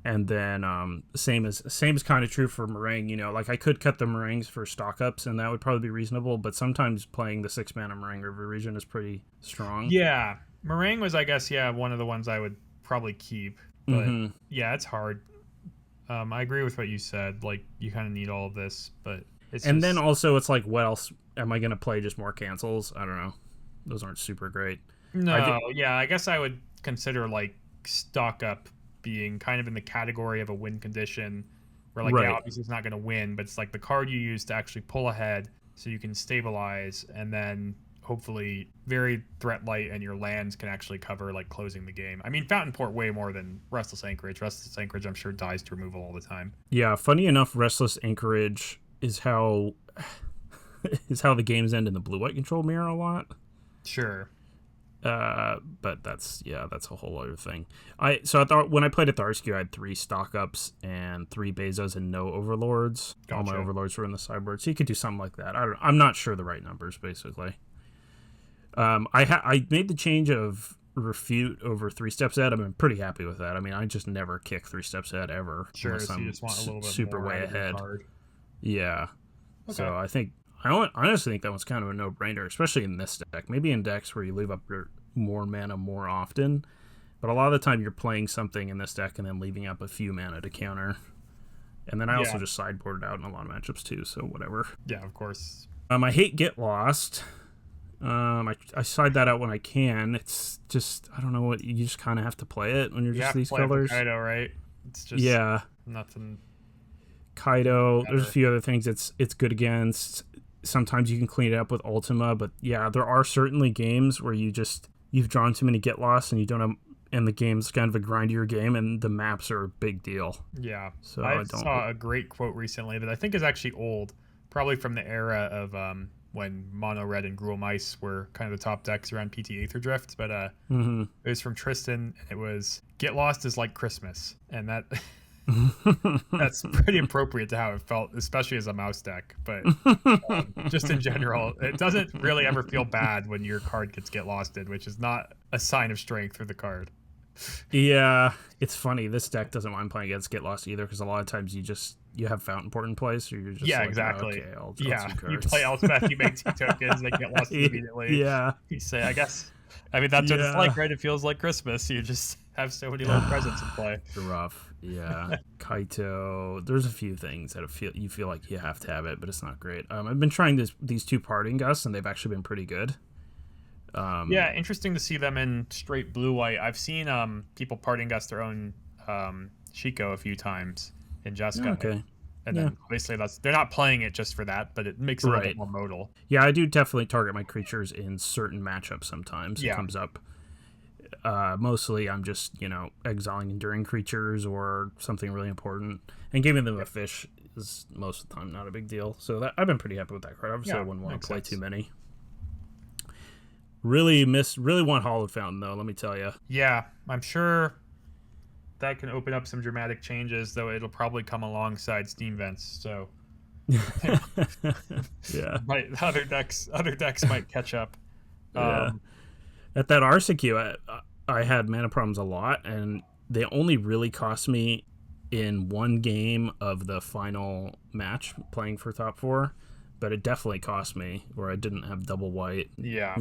And then same is kind of true for Meringue. Like I could cut the Meringues for stock ups, and that would probably be reasonable. But sometimes playing the 6-mana Meringue River Region is pretty strong. Yeah, Meringue was, I guess, one of the ones I would probably keep. But yeah, it's hard. I agree with what you said. Like you kind of need all of this, but then also it's like, what else am I going to play? Just more cancels? I don't know. Those aren't super great. No, I guess I would consider like stock up being kind of in the category of a win condition where like obviously it's not going to win, but it's like the card you use to actually pull ahead so you can stabilize, and then hopefully very threat light and your lands can actually cover like closing the game. I mean, Fountain Port way more than Restless Anchorage. Restless Anchorage I'm sure dies to removal all the time. Yeah, funny enough, Restless Anchorage is how the games end in the blue-white control mirror a lot. Sure. But that's a whole other thing. I thought when I played at the RSQ, I had 3 stock ups and 3 Bezos and no overlords. Gotcha. All my overlords were in the sideboard, so you could do something like that. I'm not sure the right numbers, basically. I made the change of refute over 3 steps ahead. I'm pretty happy with that. I mean, I just never kick 3 steps ahead ever. Sure, so you just want a little bit super more way ahead. Card. Yeah. Okay. So I honestly think that was kind of a no-brainer, especially in this deck. Maybe in decks where you leave up your more mana more often, but a lot of the time you're playing something in this deck and then leaving up a few mana to counter. And then I also just sideboarded out in a lot of matchups too, so whatever. Yeah, of course. I hate Get Lost. I side that out when I can. It's just, I don't know, what you just kind of have to play it when you're just these colors. Kaido, right? It's just nothing. Kaido. There's a few other things it's good against. Sometimes you can clean it up with Ultima, but yeah, there are certainly games where you've drawn too many Get Lost and you don't have, and the game's kind of a grindier game, and the maps are a big deal. Yeah. So I saw a great quote recently that I think is actually old, probably from the era of when Mono Red and Gruul Mice were kind of the top decks around PT Aether Drift, but it was from Tristan. It was, Get Lost is like Christmas, and that that's pretty appropriate to how it felt, especially as a mouse deck. But just in general, it doesn't really ever feel bad when your card gets Get Losted, which is not a sign of strength for the card. Yeah, it's funny. This deck doesn't mind playing against Get Lost either, because a lot of times you have Fountain Port in place, so you're just exactly. Okay, I'll draw 2 cards. You play Elspeth, you make 2 tokens, they Get Lost immediately. Yeah, you say, I guess. I mean, that's what it's like, right? It feels like Christmas. You just have so many little presents in play. It's rough. Yeah. Kaito. There's a few things that you feel like you have to have it, but it's not great. I've been trying these 2 Parting Gusts, and they've actually been pretty good. Yeah, interesting to see them in straight blue-white. I've seen people Parting Gust their own Shiko a few times in Jessica. Okay. And then obviously they're not playing it just for that, but it makes it a little bit more modal. Yeah, I do definitely target my creatures in certain matchups sometimes. It comes up. Mostly I'm just, exiling enduring creatures or something really important. And giving them a fish is most of the time not a big deal. So I've been pretty happy with that card. Obviously I wouldn't want to play too many. Really want Hollowed Fountain though, let me tell you. Yeah, I'm sure that can open up some dramatic changes, though it'll probably come alongside Steam Vents, so yeah. Other decks might catch up. Yeah. At that RCQ, I had mana problems a lot, and they only really cost me in one game of the final match playing for top 4, but it definitely cost me where I didn't have double white. Yeah.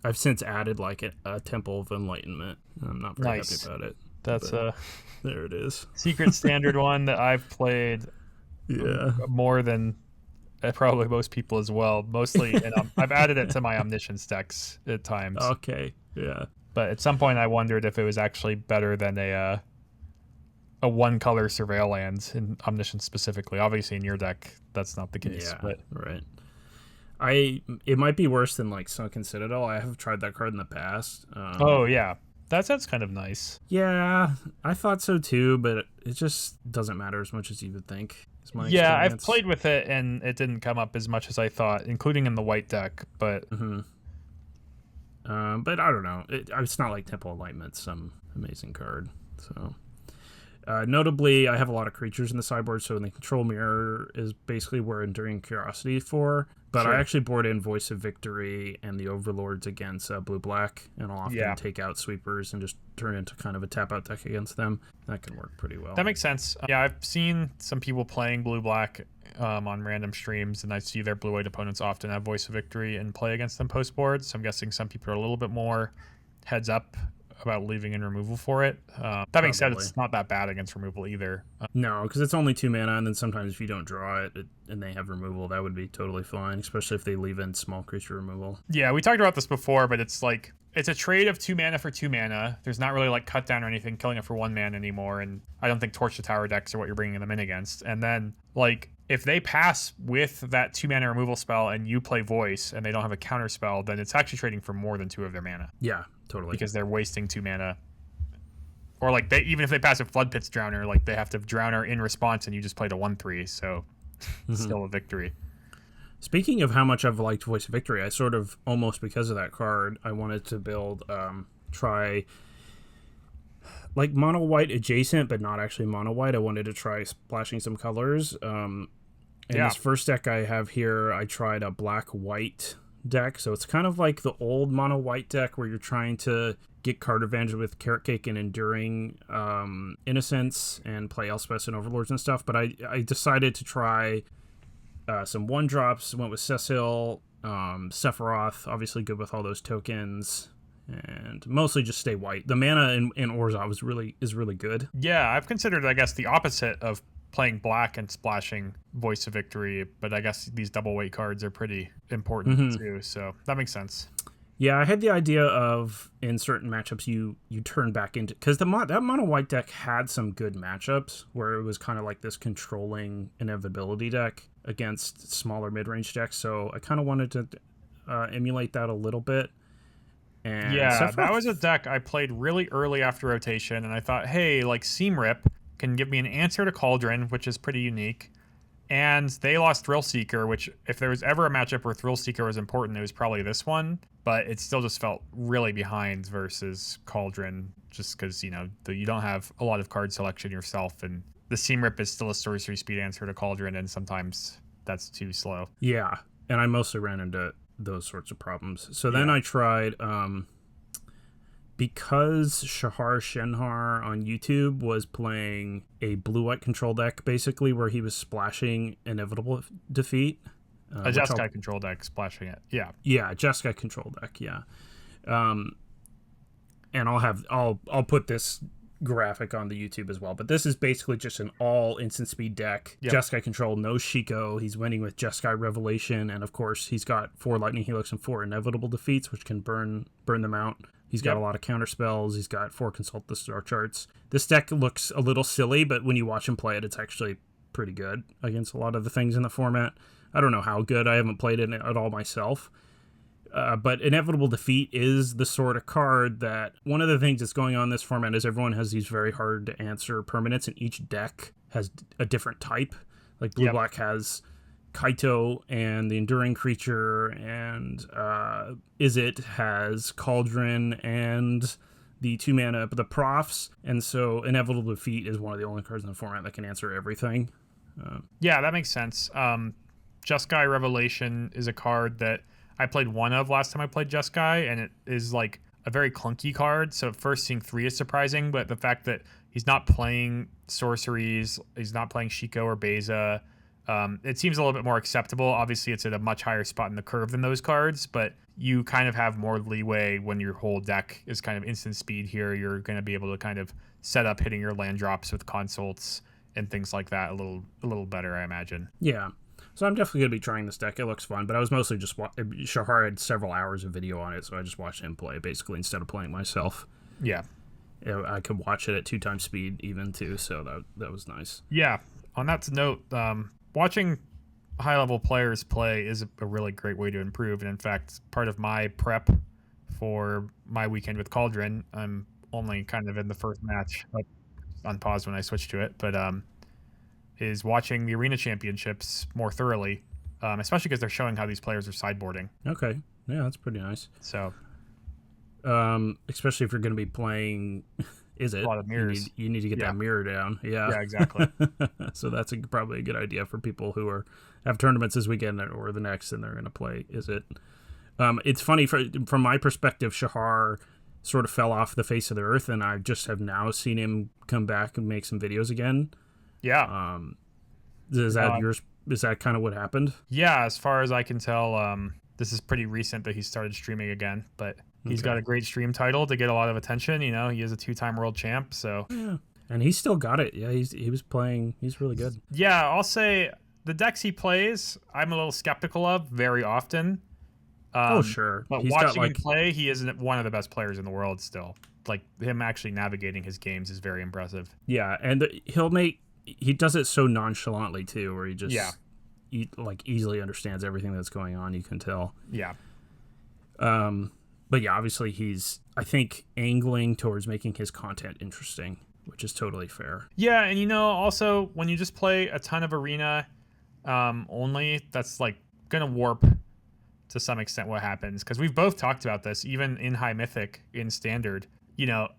I've since added like a Temple of Enlightenment. I'm not very happy about it. That's there it is. Secret standard one that I've played more than probably most people as well. Mostly, and I've added it to my Omniscience decks at times. Okay, yeah. But at some point I wondered if it was actually better than a one-color Surveil lands in Omniscience specifically. Obviously in your deck that's not the case. Yeah, right. It might be worse than like Sunken Citadel. I have tried that card in the past. That's kind of nice. Yeah, I thought so too, but it just doesn't matter as much as you would think. Is my Yeah, experience. I've played with it, and it didn't come up as much as I thought, including in the white deck. But but I don't know. It's not like Temple Enlightenment's some amazing card. So, notably, I have a lot of creatures in the sideboard, so the control mirror is basically where Enduring Curiosity is for. But sure. I actually board in Voice of Victory and the Overlords against blue-black, and I'll often take out sweepers and just turn into kind of a tap-out deck against them. That can work pretty well. That makes sense. Yeah, I've seen some people playing blue-black on random streams, and I see their blue-white opponents often have Voice of Victory and play against them post-board, so I'm guessing some people are a little bit more heads up about leaving in removal for it. That being said, it's not that bad against removal either. No, because it's only 2 mana, and then sometimes if you don't draw it and they have removal, that would be totally fine, especially if they leave in small creature removal. Yeah, we talked about this before, but it's like, it's a trade of 2 mana for 2 mana. There's not really like cut down or anything, killing it for 1 mana anymore, and I don't think Torch the Tower decks are what you're bringing them in against. And then, like, if they pass with that 2 mana removal spell and you play Voice and they don't have a counter spell, then it's actually trading for more than 2 of their mana. Yeah, totally. Because they're wasting 2 mana. Or like even if they pass a Flood Pit's Drowner, like they have to Drowner in response and you just played a 1/3, so it's still a victory. Speaking of how much I've liked Voice of Victory, I sort of, almost because of that card, I wanted to build, try, like, mono white adjacent, but not actually mono white. I wanted to try splashing some colors. In this first deck I have here, I tried a black-white deck, so it's kind of like the old mono white deck where you're trying to get card advantage with Carrot Cake and Enduring Innocence and play Elspeth and Overlords and stuff, but I decided to try some 1-drops, went with Cecil, Sephiroth, obviously good with all those tokens, and mostly just stay white. The mana in Orzhov is really good. Yeah, I've considered, I guess, the opposite of playing black and splashing Voice of Victory, but I guess these double weight cards are pretty important too, so that makes sense. Yeah, I had the idea of, in certain matchups, you turn back into... Because that mono white deck had some good matchups, where it was kind of like this controlling inevitability deck against smaller mid-range decks, so I kind of wanted to emulate that a little bit. And yeah, that was a deck I played really early after rotation, and I thought, hey, like, Seam Rip can give me an answer to Cauldron, which is pretty unique. And they lost Thrill Seeker, which, if there was ever a matchup where Thrill Seeker was important, it was probably this one. But it still just felt really behind versus Cauldron, just because, you know, you don't have a lot of card selection yourself. And the Seam Rip is still a sorcery speed answer to Cauldron, and sometimes that's too slow. Yeah, and I mostly ran into those sorts of problems. So then I tried... because Shahar Shenhar on YouTube was playing a blue-white control deck, basically, where he was splashing Inevitable Defeat. A Jeskai control deck splashing it, yeah. Yeah, Jeskai control deck, yeah. And I'll put this graphic on the YouTube as well, but this is basically just an all instant speed deck. Yep. Jeskai control, no Shiko. He's winning with Jeskai Revelation, and of course he's got 4 Lightning Helix and 4 Inevitable Defeats, which can burn them out. He's got a lot of counter spells. He's got 4 Consult the Star Charts. This deck looks a little silly, but when you watch him play it, it's actually pretty good against a lot of the things in the format. I don't know how good. I haven't played it at all myself. But Inevitable Defeat is the sort of card that... One of the things that's going on in this format is everyone has these very hard-to-answer permanents, and each deck has a different type. Like Blue-Black has Kaito and the Enduring Creature, and Izzet has Cauldron and the 2 mana, but the Profs, and so Inevitable Defeat is one of the only cards in the format that can answer everything. Yeah, that makes sense. Jeskai Revelation is a card that I played one of last time I played Jeskai, and it is like a very clunky card. So at first seeing 3 is surprising, but the fact that he's not playing sorceries, he's not playing Shiko or Beza, it seems a little bit more acceptable. Obviously, it's at a much higher spot in the curve than those cards, but you kind of have more leeway when your whole deck is kind of instant speed here. You're going to be able to kind of set up hitting your land drops with consults and things like that a little better, I imagine. Yeah. So I'm definitely going to be trying this deck. It looks fun, but I was mostly just... Shahar had several hours of video on it, so I just watched him play, basically, instead of playing myself. Yeah. I could watch it at 2 times speed, even, too, so that was nice. Yeah. On that note, watching high-level players play is a really great way to improve, and in fact, part of my prep for my weekend with Cauldron, I'm only kind of in the first match, like on pause when I switched to it, but is watching the Arena Championships more thoroughly, especially because they're showing how these players are sideboarding. Okay. Yeah, that's pretty nice. So, especially if you're going to be playing Izzet, a lot of mirrors. You need to get that mirror down. Yeah, exactly. So that's probably a good idea for people who have tournaments this weekend or the next, and they're going to play Izzet. It's funny from my perspective, Shahar sort of fell off the face of the earth, and I just have now seen him come back and make some videos again. Yeah. Is that kind of what happened? Yeah, as far as I can tell, this is pretty recent that he started streaming again, but he's got a great stream title to get a lot of attention. You know, he is a 2-time world champ, so yeah, and he's still got it. Yeah, he was playing. He's really good. Yeah, I'll say the decks he plays, I'm a little skeptical of very often. Sure, but watching him play, he is one of the best players in the world still. Like, him actually navigating his games is very impressive. Yeah, and he does it so nonchalantly too, where he just easily understands everything that's going on. You can tell. Yeah. But yeah, obviously he's, I think, angling towards making his content interesting, which is totally fair. Yeah, and also when you just play a ton of Arena only, that's like gonna warp to some extent what happens, because we've both talked about this, even in High Mythic, in Standard.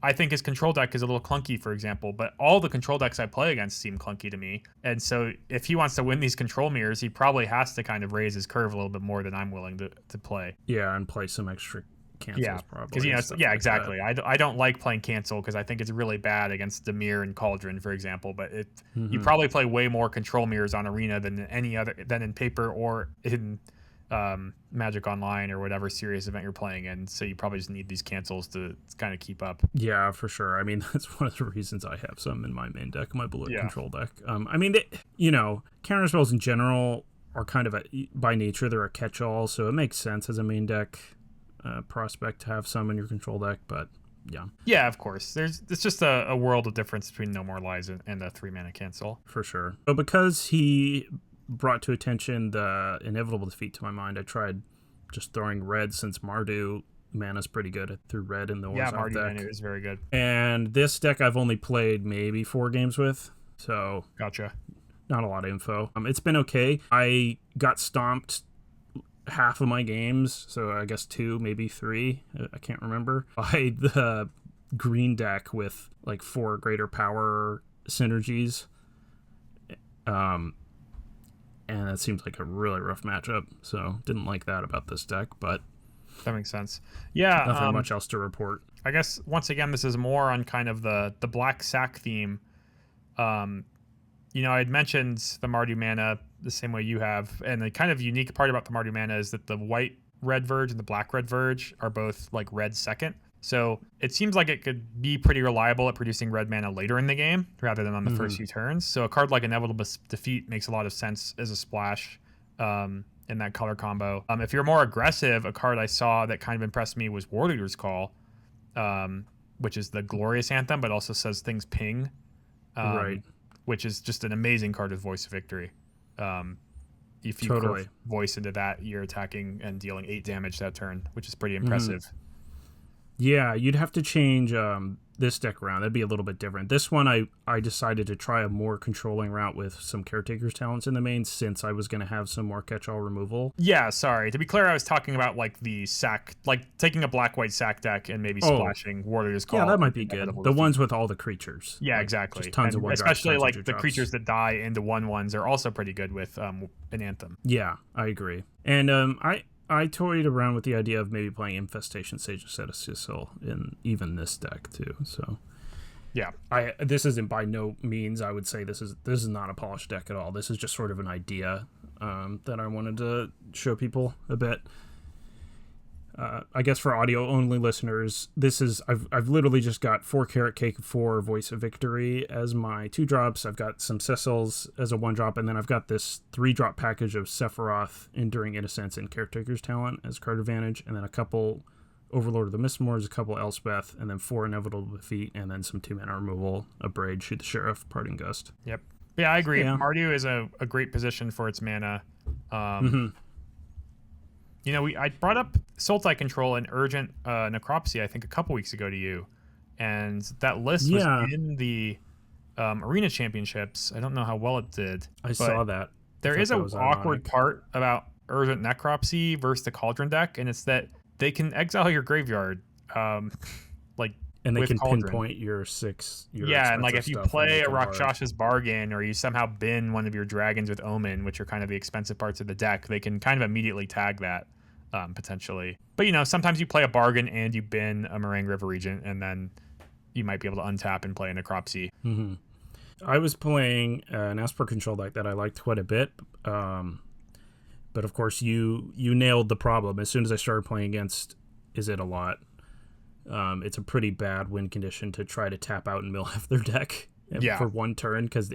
I think his control deck is a little clunky, for example, but all the control decks I play against seem clunky to me. And so if he wants to win these control mirrors, he probably has to kind of raise his curve a little bit more than I'm willing to play. Yeah, and play some extra cancels, probably. Because exactly. I don't like playing cancel because I think it's really bad against Dimir and Cauldron, for example. But you probably play way more control mirrors on Arena than in paper or in Magic Online or whatever serious event you're playing in. So you probably just need these cancels to kind of keep up. Yeah, for sure. I mean, that's one of the reasons I have some in my main deck, my bullet control deck. I mean, counter spells in general are kind of by nature, they're a catch-all, so it makes sense as a main deck prospect to have some in your control deck, but yeah, of course, it's just a world of difference between No More Lies and a 3-mana cancel, for sure. But because he brought to attention the inevitable defeat to my mind, I tried just throwing red, since Mardu mana's pretty good. I threw red in the Orzhov Mardu deck. mana is very good. And this deck I've only played maybe 4 games with, so gotcha. Not a lot of info. It's been okay. I got stomped half of my games, so I guess 2, maybe 3, I can't remember, by the green deck with like 4 greater power synergies. And that seems like a really rough matchup, so didn't like that about this deck, but that makes sense. Yeah, nothing much else to report. I guess once again, this is more on kind of the black sack theme. I had mentioned the Mardu mana the same way you have, and the kind of unique part about the Mardu mana is that the white red verge and the black red verge are both like red second. So it seems like it could be pretty reliable at producing red mana later in the game rather than on the first few turns. So a card like Inevitable Defeat makes a lot of sense as a splash in that color combo. If you're more aggressive, a card I saw that kind of impressed me was Warleader's Call, which is the Glorious Anthem, but also says things ping, right, which is just an amazing card with Voice of Victory. If you totally voice into that, you're attacking and dealing 8 damage that turn, which is pretty impressive. Yeah, you'd have to change this deck around. That'd be a little bit different. This one, I decided to try a more controlling route with some Caretaker's Talents in the main, since I was going to have some more catch-all removal. Yeah, sorry. To be clear, I was talking about like the sack, like taking a black-white sack deck and maybe splashing Warrior's Call. Yeah, that might be good. The ones with all the creatures. Yeah, exactly. Just tons of one especially drops, like the creatures that die into 1/1s are also pretty good with an Anthem. Yeah, I agree. And I toyed around with the idea of maybe playing Infestation Sage instead of Sissel in even this deck too. So yeah, this isn't by no means, I would say this is not a polished deck at all. This is just sort of an idea that I wanted to show people a bit. I guess for audio only listeners, I've literally just got 4 Carrot Cake, 4 Voice of Victory as my 2-drops. I've got some Sissels as a 1-drop, and then I've got this 3-drop package of Sephiroth, Enduring Innocence, and Caretaker's Talent as card advantage, and then a couple Overlord of the Mistmores, a couple Elspeth, and then 4 Inevitable Defeat, and then some 2-mana removal, a Braid, Shoot the Sheriff, Parting Gust. Yep. Yeah, I agree. Yeah. Mardu is a great position for its mana. I brought up Sultai Control and Urgent Necropsy, I think, a couple weeks ago to you. and that list was in the Arena Championships. I don't know how well it did. I saw that. There is an awkward part about Urgent Necropsy versus the Cauldron deck, and it's that they can exile your graveyard, and they can Cauldron. Pinpoint your 6. And like if you play a Rakshas's Bargain, or you somehow bin one of your dragons with Omen, which are kind of the expensive parts of the deck, they can kind of immediately tag that potentially. But sometimes you play a Bargain and you bin a Meringue River Regent, and then you might be able to untap and play a Necropsy. Mm-hmm. I was playing an Esper control deck that I liked quite a bit, but of course you nailed the problem. As soon as I started playing against Izzet a lot, it's a pretty bad win condition to try to tap out and mill half their deck for one turn, because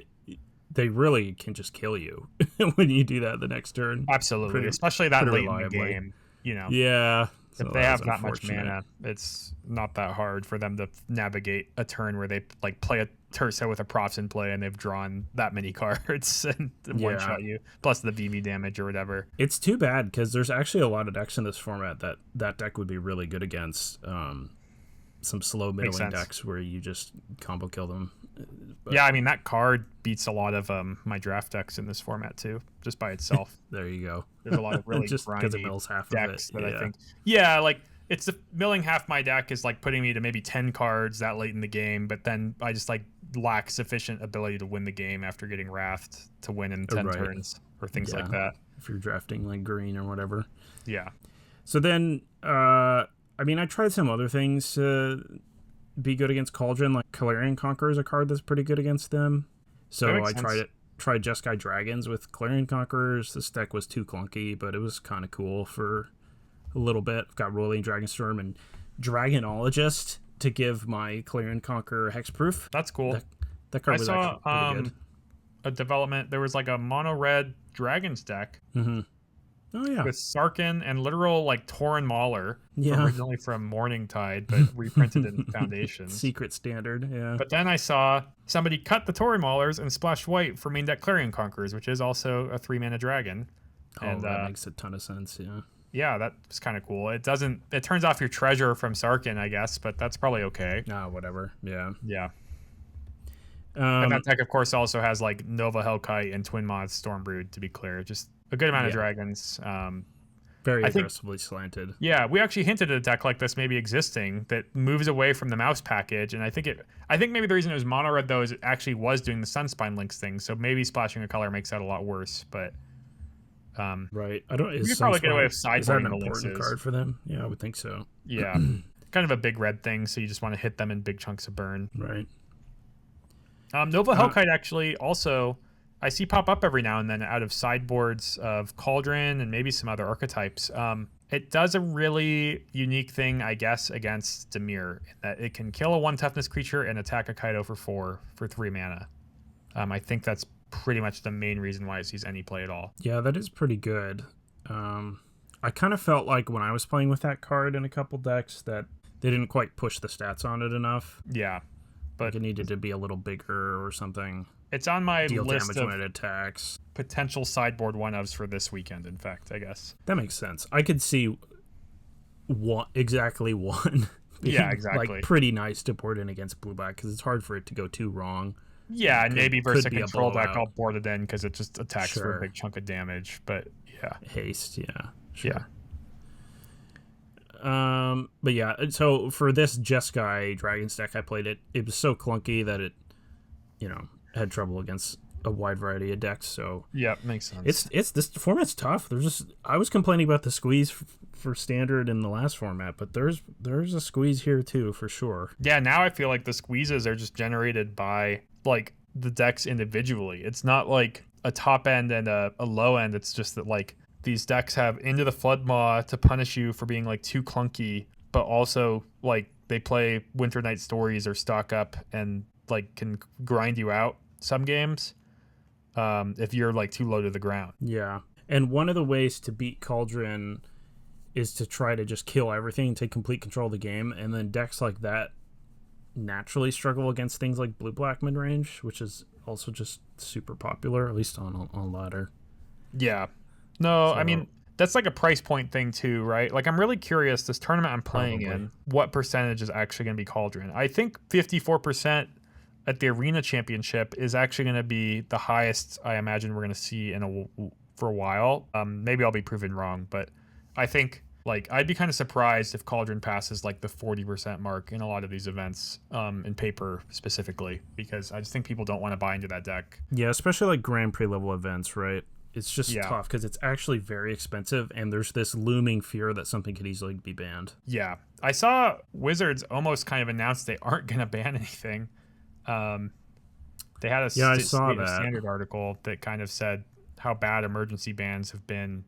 they really can just kill you when you do that the next turn. Absolutely, especially that late in the game. Yeah. If they have that much mana, it's not that hard for them to navigate a turn where they like play a Terso with a Props in play and they've drawn that many cards and one-shot you, plus the VV damage or whatever. It's too bad, because there's actually a lot of decks in this format that deck would be really good against. Some slow middling decks where you just combo kill them. But yeah, I mean, that card beats a lot of my draft decks in this format too, just by itself. There you go. There's a lot of really just because it mills half decks of it. That I think. Yeah, like it's the milling half my deck is like putting me to maybe 10 cards that late in the game, but then I just like lack sufficient ability to win the game after getting wrathed to win in 10 turns or things like that. If you're drafting like green or whatever. Yeah. So then, I mean, I tried some other things to be good against Cauldron. Like Clarion Conqueror is a card that's pretty good against them. So I tried Jeskai Dragons with Clarion Conquerors. This deck was too clunky, but it was kind of cool for a little bit. I've got Rolling Dragonstorm and Dragonologist to give my Clarion Conqueror hexproof. That's cool. That card was actually pretty good. A development. There was like a mono red Dragons deck. Mm-hmm. Oh, yeah. With Sarkhan and literal like Tauren Mauler, originally from Morningtide, but reprinted in Foundations. Secret Standard, yeah. But then I saw somebody cut the Tauren Maulers and splash white for main deck Clarion Conquerors, which is also a 3-mana dragon. And that makes a ton of sense, yeah. Yeah, that was kind of cool. It turns off your treasure from Sarkhan, I guess, but that's probably okay. Whatever, yeah. Yeah. And that deck, of course, also has like Nova Hellkite and Twin Moths Stormbrood, to be clear. Just a good amount of dragons. Very aggressively slanted. Yeah, we actually hinted at a deck like this maybe existing that moves away from the mouse package, and I think maybe the reason it was mono red though is it actually was doing the Sunspine Links thing, so maybe splashing a color makes that a lot worse. But right, I don't. You could probably get away with sideboarding. Is that an important card for them? Yeah, I would think so. Yeah, kind of a big red thing, so you just want to hit them in big chunks of burn. Right. Nova Hellkite actually also I see pop up every now and then out of sideboards of Cauldron and maybe some other archetypes. It does a really unique thing, I guess, against Dimir, in that it can kill a 1 toughness creature and attack a Kaido for 3 mana. I think that's pretty much the main reason why it sees any play at all. Yeah, that is pretty good. I kind of felt like when I was playing with that card in a couple decks that they didn't quite push the stats on it enough. Yeah. But like it needed to be a little bigger or something. It's on my Deal list damage of when it attacks. Potential sideboard 1-ofs for this weekend, in fact, I guess. That makes sense. I could see exactly one being, yeah, exactly. like pretty nice to port in against blue-black because it's hard for it to go too wrong. Yeah, and maybe versus a control deck, I'll board it in because it just attacks for a big chunk of damage. But yeah. Haste, yeah. Sure. Yeah. But yeah, so for this Jeskai Dragons deck I played it was so clunky that it, had trouble against a wide variety of decks. So yeah, makes sense. It's this format's tough. I was complaining about the squeeze for standard in the last format, but there's a squeeze here too for sure. Yeah, now I feel like the squeezes are just generated by like the decks individually. It's not like a top end and a low end. It's just that like these decks have Into the Floodmaw to punish you for being like too clunky, but also like they play Winter Night Stories or stock up and like can grind you out some games if you're like too low to the ground. Yeah. And one of the ways to beat Cauldron is to try to just kill everything and take complete control of the game. And then decks like that naturally struggle against things like blue-black mid-range, which is also just super popular, at least on ladder. Yeah. No, so, I mean, that's like a price point thing too, right? Like I'm really curious, this tournament I'm playing Probably. in, what percentage is actually going to be Cauldron? I think 54% at the Arena Championship is actually going to be the highest I imagine we're going to see for a while. Maybe I'll be proven wrong, but I think like I'd be kind of surprised if Cauldron passes like the 40% mark in a lot of these events, in paper specifically, because I just think people don't want to buy into that deck. Yeah, especially like Grand Prix level events, right? It's just Yeah. tough because it's actually very expensive, and there's this looming fear that something could easily be banned. Yeah. I saw Wizards almost kind of announce they aren't going to ban anything. They had a I saw State of that. Standard article that kind of said how bad emergency bans have been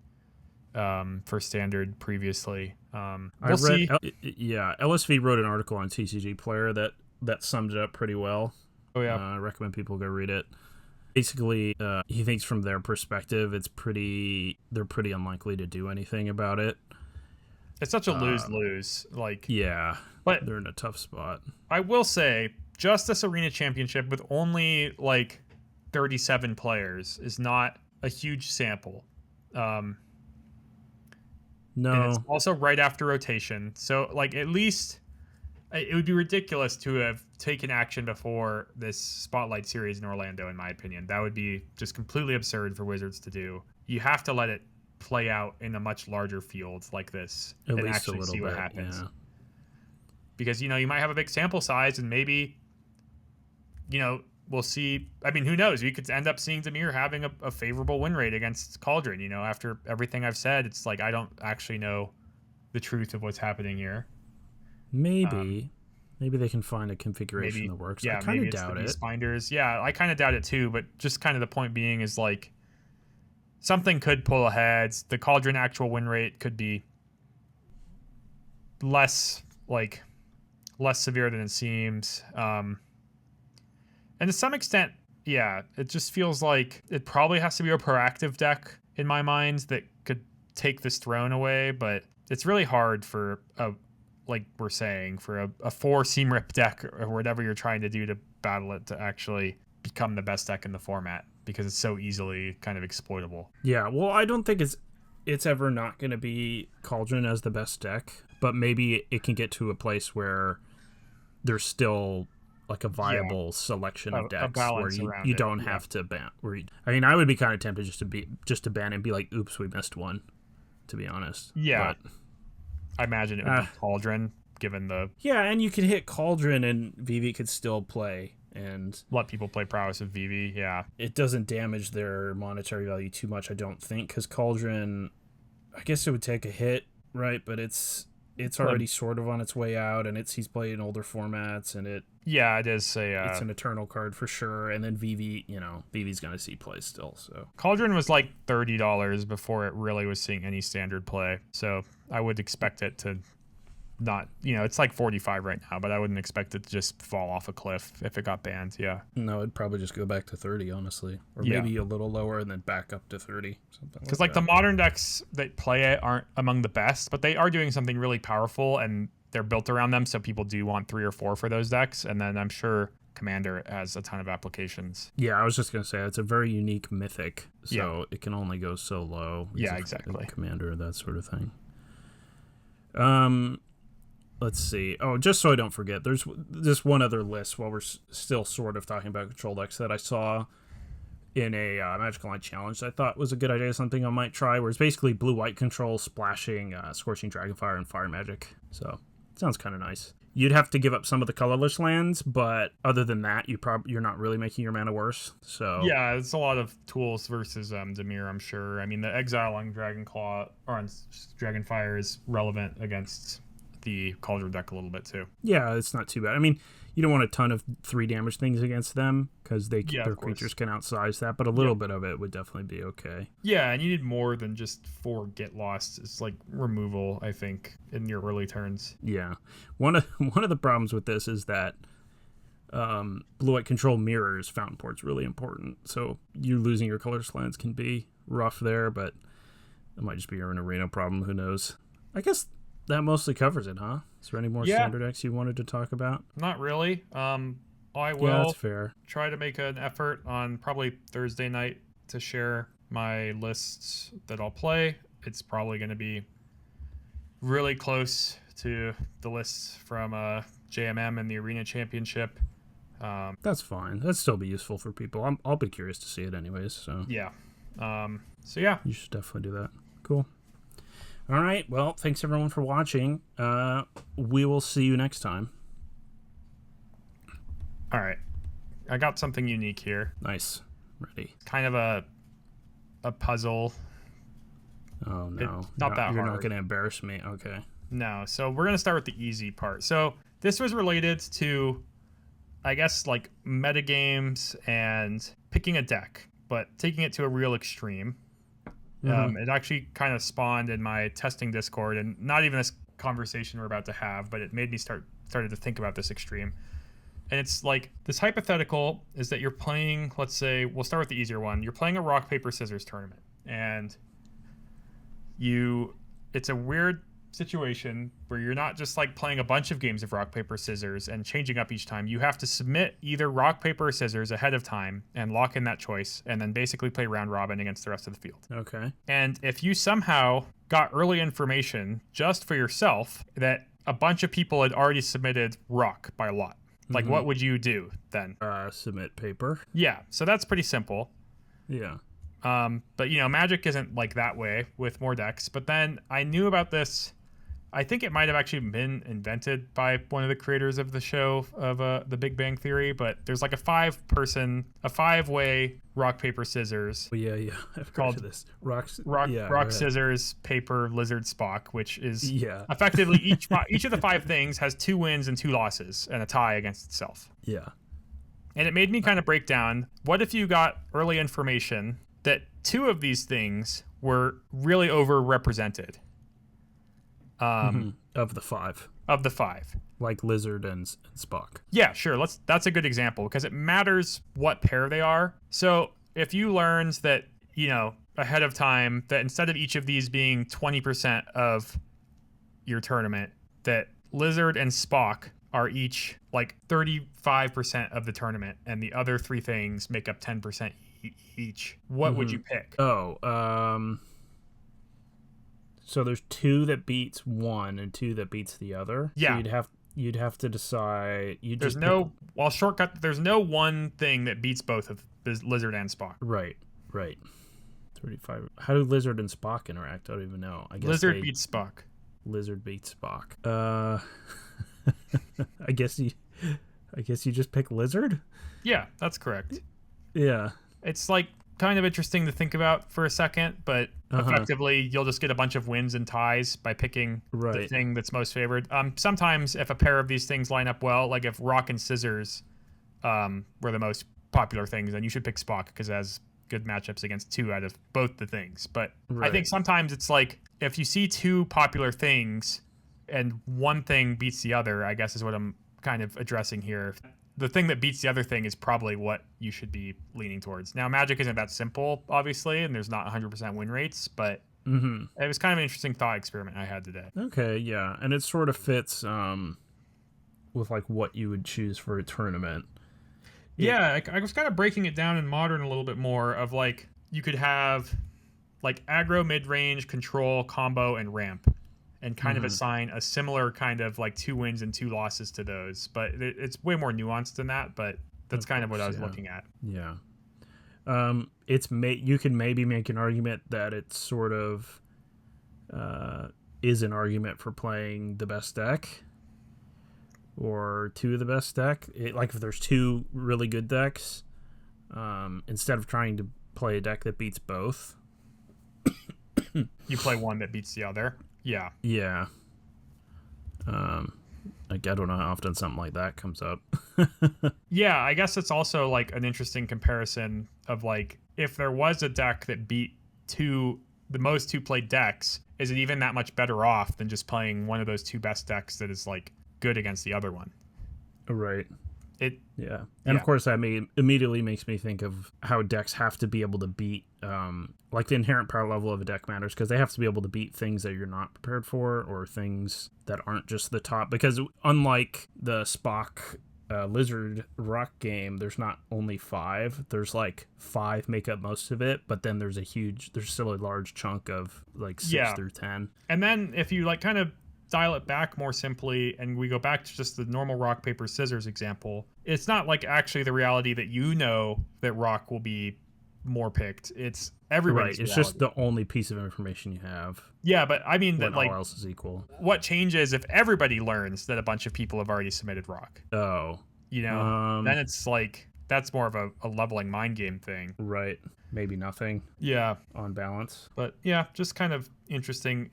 for Standard previously. We'll see. LSV wrote an article on TCG Player that summed it up pretty well. Oh yeah. I recommend people go read it. Basically, he thinks from their perspective, they're pretty unlikely to do anything about it. It's such a lose-lose. Like, yeah, but they're in a tough spot. I will say, just this Arena Championship with only like 37 players is not a huge sample. No, and it's also right after rotation, so like at least it would be ridiculous to have taken action before this Spotlight Series in Orlando, in my opinion. That would be just completely absurd for Wizards to do. You have to let it play out in a much larger field like this and actually see what happens. Yeah. Because, you might have a big sample size and maybe, we'll see. I mean, who knows? We could end up seeing Dimir having a favorable win rate against Cauldron. After everything I've said, it's like I don't actually know the truth of what's happening here. Maybe they can find a configuration that works. Yeah, I kind of doubt it. Binders. Yeah, I kind of doubt it too. But just kind of the point being is like something could pull ahead. The Cauldron actual win rate could be less severe than it seems. And to some extent, yeah, it just feels like it probably has to be a proactive deck in my mind that could take this throne away. But it's really hard for like we're saying, for a 4 seam rip deck or whatever you're trying to do to battle it to actually become the best deck in the format, because it's so easily kind of exploitable. Yeah, well, I don't think it's ever not going to be Cauldron as the best deck, but maybe it can get to a place where there's still like a viable selection of decks where you don't have to ban. I would be kind of tempted just to ban it and be like, oops, we missed one, to be honest. Yeah. But I imagine it would be Cauldron, given the... Yeah, and you could hit Cauldron and Vivi could still play and... let people play prowess with Vivi, yeah. It doesn't damage their monetary value too much, I don't think, because Cauldron, I guess it would take a hit, right? But it's already sort of on its way out, and he's played in older formats, and it... Yeah, it is it's an eternal card for sure, and then Vivi, Vivi's going to see play still, so... Cauldron was like $30 before it really was seeing any standard play, so I would expect it to not... it's like 45 right now, but I wouldn't expect it to just fall off a cliff if it got banned, yeah. No, it'd probably just go back to 30, honestly. Or maybe a little lower and then back up to 30, something because like the modern decks that play it aren't among the best, but they are doing something really powerful, and they're built around them, so people do want 3 or 4 for those decks. And then I'm sure Commander has a ton of applications. Yeah, I was just going to say, it's a very unique mythic, so it can only go so low. Yeah, exactly. Commander, that sort of thing. Let's see. Oh, just so I don't forget, there's just one other list while we're still sort of talking about control decks that I saw in a Magic Online challenge that I thought was a good idea, something I might try, where it's basically blue-white control, splashing, Scorching Dragonfire, and Fire Magic. So, sounds kind of nice. You'd have to give up some of the colorless lands, but other than that, you're not really making your mana worse. So yeah, it's a lot of tools versus Dimir, I'm sure. I mean, the exile on Dragonclaw or on Dragonfire is relevant against the Cauldron deck a little bit too. Yeah, it's not too bad. I mean, you don't want a ton of 3 damage things against them because their creatures can outsize that, but a little bit of it would definitely be okay. Yeah, and you need more than just 4 get lost. It's like removal, I think, in your early turns. Yeah, one of the problems with this is that blue-white control mirrors Fountain Port's really important. So you losing your colorless lands can be rough there, but it might just be an arena problem. Who knows? I guess that mostly covers it, huh? Is there any more standard decks you wanted to talk about? Not really. I will that's fair. Try to make an effort on probably Thursday night to share my lists that I'll play it's probably going to be really close to the lists from JMM and the Arena Championship. That's fine. That'd still be useful for people. I'll be curious to see it anyways. So yeah. So yeah, you should definitely do that. Cool. All right. Well, thanks everyone for watching. We will see you next time. All right. I got something unique here. Nice. Ready. Kind of a puzzle. Oh no. Not that hard. You're not going to embarrass me. Okay. No. So we're going to start with the easy part. So this was related to, I guess, like metagames and picking a deck, but taking it to a real extreme. It actually kind of spawned in my testing Discord, and not even this conversation we're about to have, but it made me started to think about this extreme. And it's like, this hypothetical is that you're playing, let's say, we'll start with the easier one. You're playing a rock, paper, scissors tournament, and it's a weird situation where you're not just like playing a bunch of games of rock, paper, scissors and changing up each time. You have to submit either rock, paper, or scissors ahead of time and lock in that choice, and then basically play round robin against the rest of the field. Okay. And if you somehow got early information just for yourself that a bunch of people had already submitted rock by a lot, like what would you do then? Submit paper. Yeah, so that's pretty simple. Yeah. But Magic isn't like that way with more decks. But then I knew about this. I think it might have actually been invented by one of the creators of the show of The Big Bang Theory. But there's like a five-way rock, paper, scissors. Oh, yeah. I've called heard of this. Rock, scissors, paper, lizard, Spock, which is effectively each of the 5 things has 2 wins and 2 losses and a tie against itself. Yeah. And it made me kind of break down, what if you got early information that 2 of these things were really overrepresented? Of the 5. Of the 5. Like Lizard and Spock. Yeah, sure. That's a good example because it matters what pair they are. So if you learned that, ahead of time, that instead of each of these being 20% of your tournament, that Lizard and Spock are each like 35% of the tournament and the other 3 things make up 10% each, what would you pick? So there's 2 that beats one and 2 that beats the other. Yeah. So you'd have to decide. There's no one thing that beats both of Lizard and Spock. Right. 35. How do Lizard and Spock interact? I don't even know. I guess Lizard beats Spock. Lizard beats Spock. I guess you just pick Lizard? Yeah, that's correct. Yeah. It's like kind of interesting to think about for a second, but effectively you'll just get a bunch of wins and ties by picking the thing that's most favored. Sometimes if a pair of these things line up well, like if rock and scissors were the most popular things, then you should pick Spock because it has good matchups against 2 out of both the things. But I think sometimes it's like if you see 2 popular things and one thing beats the other, I guess is what I'm kind of addressing here. The thing that beats the other thing is probably what you should be leaning towards. Now, Magic isn't that simple, obviously, and there's not 100% win rates, but it was kind of an interesting thought experiment I had today. Okay, yeah, and it sort of fits with like what you would choose for a tournament. Yeah, I was kind of breaking it down in Modern a little bit more of like you could have like aggro, mid-range, control, combo, and ramp, and kind of assign a similar kind of like 2 wins and 2 losses to those. But it's way more nuanced than that, but that's kind of what I was looking at. Yeah. You can maybe make an argument that it's sort of is an argument for playing the best deck or 2 of the best deck. Like if there's 2 really good decks, instead of trying to play a deck that beats both, you play one that beats the other. Yeah. Yeah. Like I don't know how often something like that comes up. Yeah, I guess it's also like an interesting comparison of like if there was a deck that beat the most 2 played decks, is it even that much better off than just playing one of those 2 best decks that is like good against the other one? Right. Yeah. Of course that immediately makes me think of how decks have to be able to beat like the inherent power level of a deck matters because they have to be able to beat things that you're not prepared for or things that aren't just the top, because unlike the Spock Lizard Rock game, there's not only 5. There's like 5 make up most of it, but then there's still a large chunk of like 6 through 10. And then if you like kind of dial it back more simply, and we go back to just the normal rock, paper, scissors example, it's not like actually the reality that you know that rock will be more picked. It's everybody's It's reality. just the only piece of information you have. Yeah, but I mean that like all else is equal. What changes if everybody learns that a bunch of people have already submitted rock? Oh. You know, then it's like that's more of a leveling mind game thing. Right. Maybe nothing. Yeah. On balance. But yeah, just kind of interesting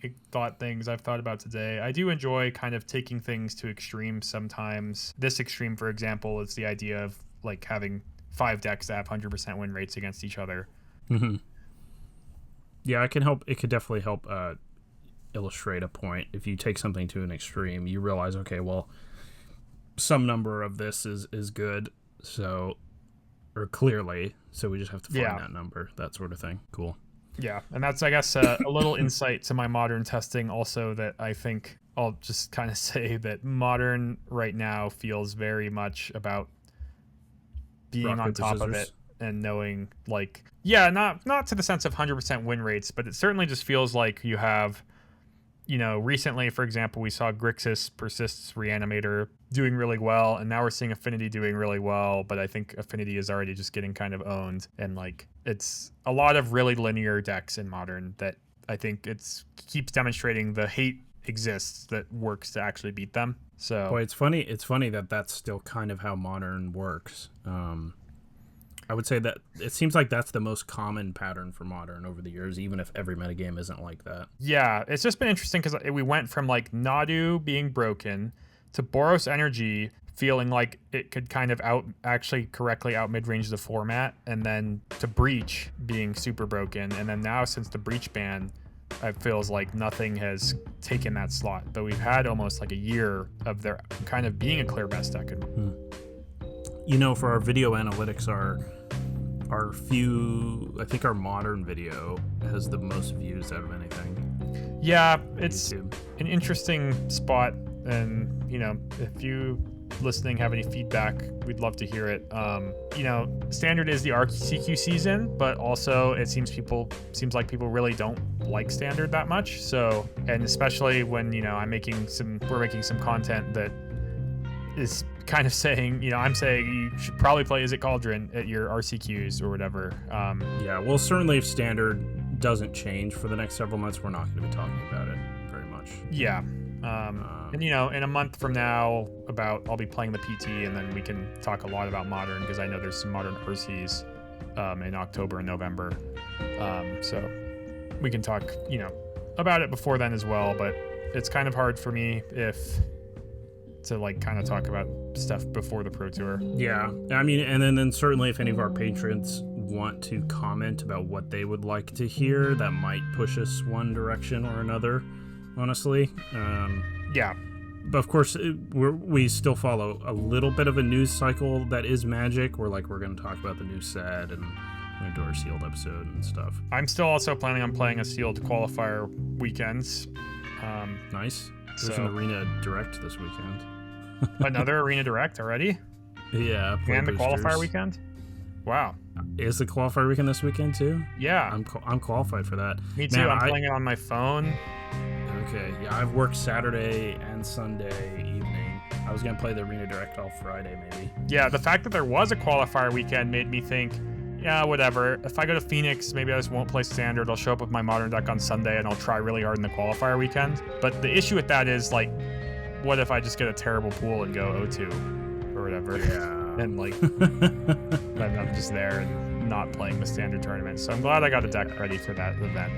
things I've thought about today. I do enjoy kind of taking things to extremes sometimes. This extreme, for example, is the idea of like having 5 decks that have 100% win rates against each other. Mm-hmm. Yeah, it could definitely help illustrate a point. If you take something to an extreme, you realize, okay, well, some number of this is good, so clearly, so we just have to find that number, that sort of thing. Cool. Yeah, and that's, I guess, a little insight to my modern testing also, that I think I'll just kind of say that modern right now feels very much about being rock, on paper, top scissors. of it and knowing, like, yeah, not to the sense of 100% win rates, but it certainly just feels like you have, you know, recently, for example, we saw Grixis Persists Reanimator doing really well, and now we're seeing Affinity doing really well, but I think Affinity is already just getting kind of owned, and like it's a lot of really linear decks in Modern that I think keeps demonstrating the hate exists that works to actually beat them. So Boy, it's funny that that's still kind of how Modern works. I would say that it seems like that's the most common pattern for Modern over the years, even if every metagame isn't like that. Yeah, it's just been interesting because we went from like Nadu being broken to Boros Energy feeling like it could kind of actually correctly out mid-range the format, and then to Breach being super broken, and then now since the Breach ban, it feels like nothing has taken that slot. But we've had almost like a year of their kind of being a clear best deck. You know, for our video analytics, I think our Modern video has the most views out of anything. Yeah, it's YouTube. An interesting spot, and you know, if you listening have any feedback, we'd love to hear it. You know, Standard is the RCQ season, but also it seems like people really don't like Standard that much. So, and especially when, you know, we're making some content that is kind of saying, you know, I'm saying you should probably play Izzet Cauldron at your RCQs or whatever. Yeah, well, certainly if Standard doesn't change for the next several months, we're not going to be talking about it very much. Yeah. And you know, in a month from now, I'll be playing the PT, and then we can talk a lot about Modern, because I know there's some Modern RCs in October and November. So we can talk, you know, about it before then as well. But it's kind of hard for me to like kind of talk about stuff before the Pro Tour. Yeah, I mean, and then certainly if any of our patrons want to comment about what they would like to hear, that might push us one direction or another, honestly. Yeah. But of course, we still follow a little bit of a news cycle that is Magic. We're going to talk about the new set, and we're going to do our sealed episode and stuff. I'm still also planning on playing a sealed qualifier weekends. Nice. There's an Arena Direct this weekend. Another Arena Direct already? Yeah. And the boosters. qualifier weekend? Wow. Is the qualifier weekend this weekend too? Yeah. I'm qualified for that. Me too. I'm playing it on my phone. Okay. Yeah, I've worked Saturday and Sunday evening. I was going to play the Arena Direct all Friday maybe. Yeah, the fact that there was a qualifier weekend made me think, yeah, whatever. If I go to Phoenix, maybe I just won't play Standard. I'll show up with my Modern deck on Sunday, and I'll try really hard in the qualifier weekend. But the issue with that is, like, what if I just get a terrible pool and go 0-2 or whatever? Yeah. And, like, then I'm just there and not playing the Standard tournament. So I'm glad I got a deck ready for that event.